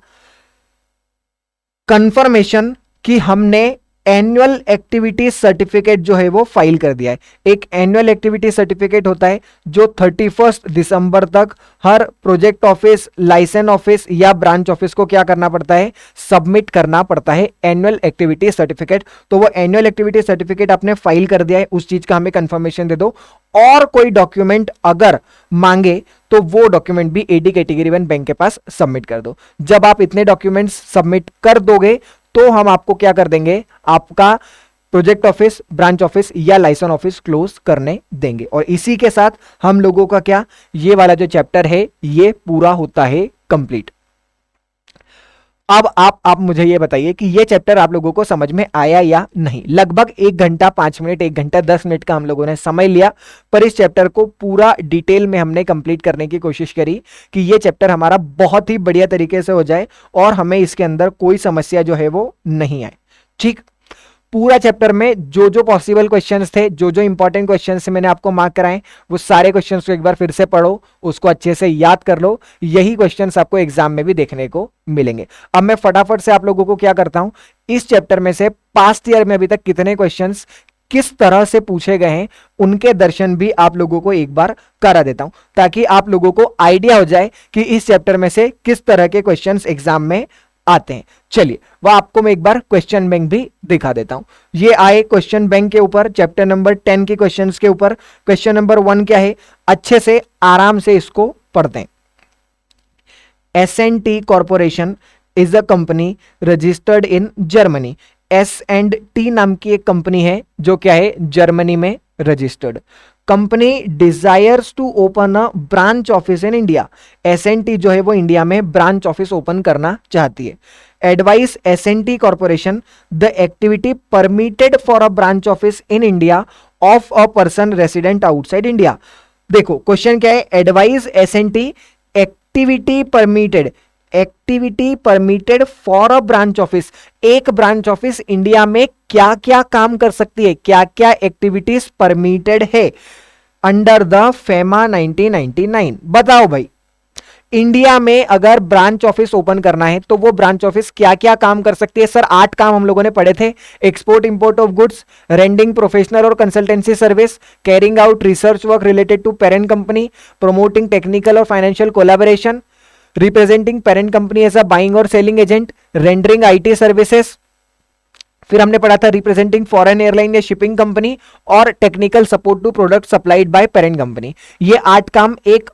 कंफर्मेशन कि हमने एनुअल एक्टिविटी सर्टिफिकेट जो है वो फाइल कर दिया है। एक एनुअल एक्टिविटी सर्टिफिकेट होता है जो 31 दिसंबर तक हर प्रोजेक्ट ऑफिस, लाइसेंस ऑफिस या ब्रांच ऑफिस को क्या करना पड़ता है? सबमिट करना पड़ता है एनुअल एक्टिविटी सर्टिफिकेट। तो वो एनुअल एक्टिविटी सर्टिफिकेट आपने फाइल कर दिया है, उस चीज का हमें कंफर्मेशन दे दो। और कोई डॉक्यूमेंट अगर मांगे तो वो डॉक्यूमेंट भी एडी कैटेगरी 1 बैंक के पास सबमिट कर दो। जब आप इतने डॉक्यूमेंट्स सबमिट कर दोगे तो हम आपको क्या कर देंगे? आपका प्रोजेक्ट ऑफिस, ब्रांच ऑफिस या लाइसेंस ऑफिस क्लोज करने देंगे। और इसी के साथ हम लोगों का क्या, ये वाला जो चैप्टर है ये पूरा होता है कंप्लीट। अब आप मुझे ये बताइए कि ये चैप्टर आप लोगों को समझ में आया या नहीं। लगभग 1 घंटा 5 मिनट, 1 घंटा 10 मिनट का हम लोगों ने समय लिया, पर इस चैप्टर को पूरा डिटेल में हमने कंप्लीट करने की कोशिश करी कि ये चैप्टर हमारा बहुत ही बढ़िया तरीके से हो जाए और हमें इसके अंदर कोई समस्या जो है वो नहीं आए। ठीक, पूरा चैप्टर में जो जो पॉसिबल क्वेश्चंस थे, जो जो इंपॉर्टेंट क्वेश्चंस से मैंने आपको मार्क कराए, वो सारे क्वेश्चंस को एक बार फिर से पढ़ो, उसको अच्छे से याद कर लो। यही क्वेश्चंस आपको एग्जाम में भी देखने को मिलेंगे। अब मैं फटाफट से आप लोगों को क्या करता हूं, इस चैप्टर में से पास्ट ईयर में अभी तक कितने क्वेश्चंस किस तरह से पूछे गए हैं उनके दर्शन भी आप लोगों को एक बार करा देता हूं, ताकि आप लोगों को आइडिया हो जाए कि इस चैप्टर में से किस तरह के क्वेश्चंस एग्जाम में आते हैं। चलिए वह आपको मैं एक बार क्वेश्चन बैंक भी दिखा देता हूं। ये आए क्वेश्चन बैंक के ऊपर, चैप्टर नंबर 10 के क्वेश्चंस के ऊपर। क्वेश्चन नंबर 1 क्या है, अच्छे से आराम से इसको पढ़ते हैं। S&T corporation is a company registered in Germany. S&T नाम की एक कंपनी है जो क्या है, जर्मनी में registered. Company desires to open a branch office in India. S&T जो है वो इंडिया में ब्रांच ऑफिस ओपन करना चाहती है। Advice S&T corporation the activity permitted for a branch office in India of a person resident outside India. देखो question क्या है, advice S&T activity permitted for a branch office. एक branch office India में क्या क्या काम कर सकती है, क्या क्या एक्टिविटीज परमिटेड है अंडर द फेमा 1999। बताओ भाई, इंडिया में अगर ब्रांच ऑफिस ओपन करना है तो वो ब्रांच ऑफिस क्या क्या काम कर सकती है? सर 8 काम हम लोगों ने पढ़े थे। Export import of goods, rendering professional और consultancy service, carrying out research work related to parent company, promoting technical और financial collaboration, representing parent company as a buying और selling agent, rendering IT services. फिर हमने पढ़ा था representing foreign airline या shipping company और technical support to product supplied by parent company. ये 8 काम एक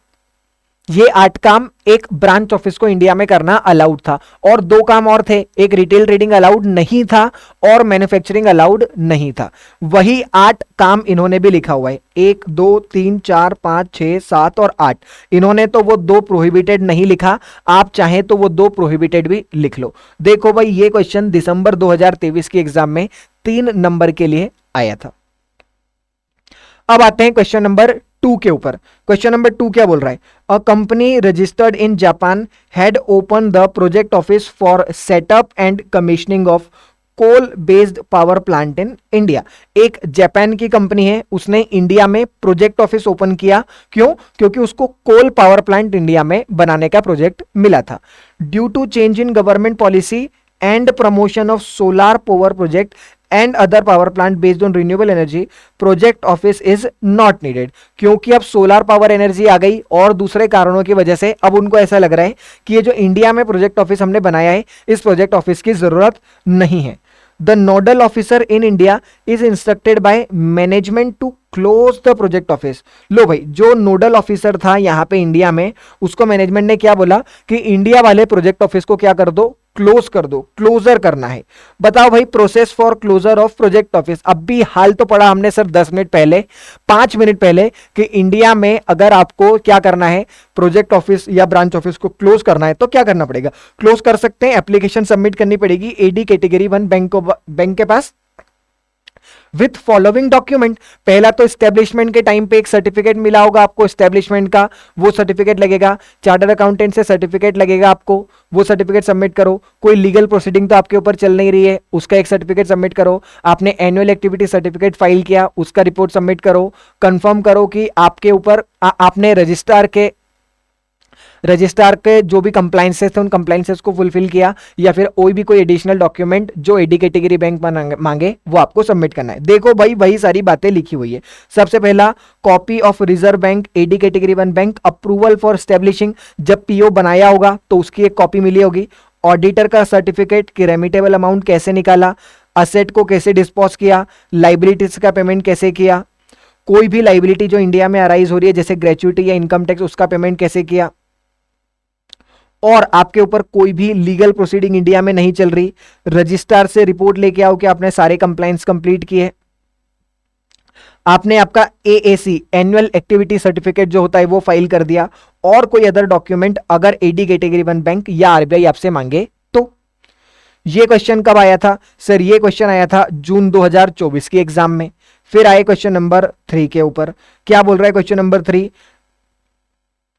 ये 8 काम एक ब्रांच ऑफिस को इंडिया में करना अलाउड था, और 2 काम और थे, एक रिटेल ट्रेडिंग अलाउड नहीं था और मैन्युफैक्चरिंग अलाउड नहीं था। वही 8 काम इन्होंने भी लिखा हुआ है, 1 2 3 4 5 6 7 और 8। इन्होंने तो वो 2 प्रोहिबिटेड नहीं लिखा, आप चाहें तो वो 2 प्रोहिबिटेड भी लिख लो। देखो भाई, ये क्वेश्चन दिसंबर 2023 के एग्जाम में 3 नंबर के लिए आया था। अब आते हैं क्वेश्चन नंबर 2 के ऊपर। क्वेश्चन नंबर 2 क्या बोल रहा है? A company registered in Japan had open the project office for setup and commissioning of coal based power plant in India. एक जापान की कंपनी है, उसने इंडिया में प्रोजेक्ट ऑफिस ओपन किया। क्यों? क्योंकि उसको कोल पावर प्लांट इंडिया में बनाने का प्रोजेक्ट मिला था। Due to change in government policy and promotion of solar power project and other power plant based on renewable energy, project office is not needed. क्योंकि अब सोलार पावर एनर्जी आ गई और दूसरे कारणों की वजह से अब उनको ऐसा लग रहा है कि ये जो इंडिया में प्रोजेक्ट ऑफिस हमने बनाया है, इस प्रोजेक्ट ऑफिस की जरूरत नहीं है। The nodal officer in India is instructed by management to close the project office. लो भाई, जो नोडल ऑफिसर था यहां पे इंडिया में, उसको मैनेजमेंट ने क्या बोला कि इंडिया वाले प्रोजेक्ट ऑफिस को क्या कर दो, क्लोज कर दो, क्लोजर करना है। बताओ भाई, process for closure of project office. अब भी हाल तो पढ़ा हमने सर 10 मिनट पहले, 5 मिनट पहले, कि इंडिया में अगर आपको क्या करना है, प्रोजेक्ट ऑफिस या ब्रांच ऑफिस को क्लोज करना है तो क्या करना पड़ेगा? क्लोज कर सकते हैं, एप्लीकेशन सबमिट करनी पड़ेगी एडी कैटेगरी 1 बैंक के पास विथ फॉलोइंग डॉक्यूमेंट। पहला तो स्टैब्लिशमेंट के टाइम पे एक सर्टिफिकेट मिला होगा आपको स्टैब्लिशमेंट का, वो सर्टिफिकेट लगेगा। चार्टर्ड अकाउंटेंट से सर्टिफिकेट लगेगा आपको, वो सर्टिफिकेट सबमिट करो। कोई लीगल प्रोसीडिंग तो आपके ऊपर चल नहीं रही है, उसका एक सर्टिफिकेट सबमिट करो। आपने एनुअल एक्टिविटी सर्टिफिकेट फाइल किया, उसका रिपोर्ट सबमिट करो। कंफर्म करो कि आपके ऊपर आपने रजिस्ट्रार के जो भी कंप्लाइंसेस थे उन कंप्लाइंसेस को फुलफिल किया, या फिर कोई एडिशनल डॉक्यूमेंट जो एडी कैटेगरी बैंक मांगे वो आपको सबमिट करना है। देखो भाई, वही सारी बातें लिखी हुई है। सबसे पहला, copy of reserve bank AD category 1 bank approval for establishing. जब पीओ बनाया होगा तो उसकी एक कॉपी मिली होगी। ऑडिटर का सर्टिफिकेट कि रेमिटेबल अमाउंट कैसे निकाला, असेट को कैसे डिस्पोज किया, लाइबिलिटीज का पेमेंट कैसे किया, कोई भी लाइबिलिटी जो इंडिया में अराइज हो रही है जैसे ग्रेच्युटी या इनकम टैक्स, उसका पेमेंट कैसे किया, और आपके ऊपर कोई भी लीगल प्रोसीडिंग इंडिया में नहीं चल रही। रजिस्ट्रार से रिपोर्ट लेके आओ कि आपने सारे कंप्लायंस कंप्लीट किए। आपने आपका एएसी एनुअल एक्टिविटी सर्टिफिकेट जो होता है वो फाइल कर दिया, और कोई अदर डॉक्यूमेंट अगर एडी कैटेगरी 1 बैंक या आरबीआई आपसे मांगे तो। ये क्वेश्चन कब आया था सर? ये क्वेश्चन आया था जून 2024 की एग्जाम में। फिर आए क्वेश्चन नंबर 3 के ऊपर। क्या बोल रहा है question number 3?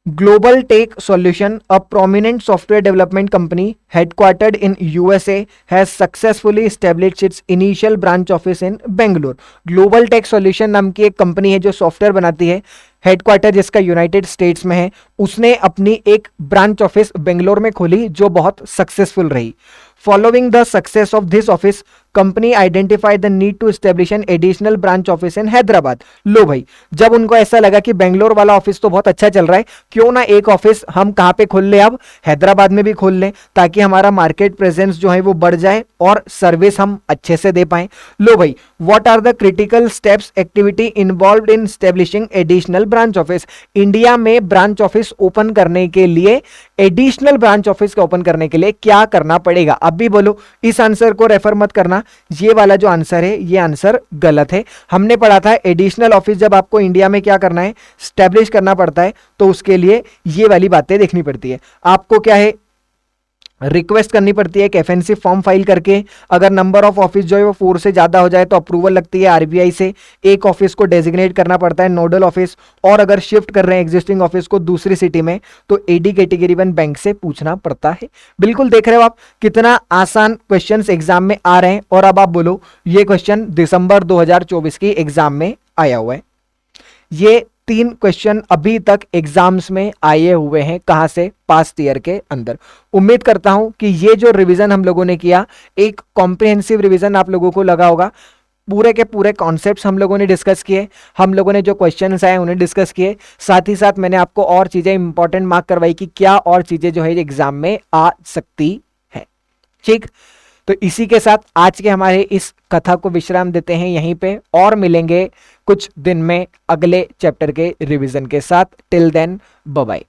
Global Tech Solution, a prominent software development company headquartered in USA, has successfully established its initial branch office in Bangalore. Global Tech Solution नाम की एक कंपनी है जो सॉफ्टवेयर बनाती है, हेडक्वार्टर जिसका यूनाइटेड स्टेट्स में है। उसने अपनी एक ब्रांच ऑफिस बेंगलोर में खोली जो बहुत सक्सेसफुल रही। Following the success of this office, company identified the need to establish an additional branch office in Hyderabad. लो भाई, जब उनको ऐसा लगा कि बेंगलोर वाला ऑफिस तो बहुत अच्छा चल रहा है, क्यों ना एक ऑफिस हम कहां पे खोल ले, अब हैदराबाद में भी खोल लें, ताकि हमारा मार्केट प्रेजेंस जो है वो बढ़ जाए और सर्विस हम अच्छे से दे पाएं। लो भाई, what are the critical steps activity involved in establishing additional branch office? India में ब्रांच ऑफिस ओपन करने के लिए, एडिशनल ब्रांच ऑफिस का ओपन करने के लिए क्या करना पड़ेगा? अब भी बोलो, इस आंसर को रेफर मत करना, ये वाला जो आंसर है ये आंसर गलत है। हमने पढ़ा था एडिशनल ऑफिस जब आपको इंडिया में क्या करना है, स्टैब्लिश करना पड़ता है, तो उसके लिए ये वाली बातें देखनी पड़ती है। आपको क्या है, रिक्वेस्ट करनी पड़ती है एक एफएनसी फॉर्म फाइल करके। अगर नंबर ऑफ ऑफिस जो है वो 4 से ज्यादा हो जाए तो अप्रूवल लगती है आरबीआई से। एक ऑफिस को डेजिग्नेट करना पड़ता है नोडल ऑफिस, और अगर शिफ्ट कर रहे हैं एग्जिस्टिंग ऑफिस को दूसरी सिटी में तो एडी कैटेगरी 1 बैंक से पूछना पड़ता है। बिल्कुल देख रहे हो आप कितना आसान क्वेश्चंस एग्जाम में आ रहे हैं। और अब आप बोलो, ये क्वेश्चन दिसंबर 2024 की एग्जाम में आया हुआ है। ये 3 क्वेश्चन अभी तक एग्जाम्स में आए हुए हैं, कहां से? पास्ट ईयर के अंदर। उम्मीद करता हूं कि ये जो रिवीजन हम लोगों ने किया, एक कॉम्प्रिहेंसिव रिवीजन आप लोगों को लगा होगा। पूरे के पूरे कॉन्सेप्ट्स हम लोगों ने डिस्कस किए, हम लोगों ने जो क्वेश्चंस आए उन्हें डिस्कस किए, साथ ही साथ मैंने आपको और चीजें इंपॉर्टेंट मार्क करवाई कि क्या और चीजें जो है एग्जाम में आ सकती है। ठीक, तो इसी के साथ आज के हमारे इस कथा को विश्राम देते हैं यहीं पे, और मिलेंगे कुछ दिन में अगले चैप्टर के रिवीजन के साथ। Till then, bye bye.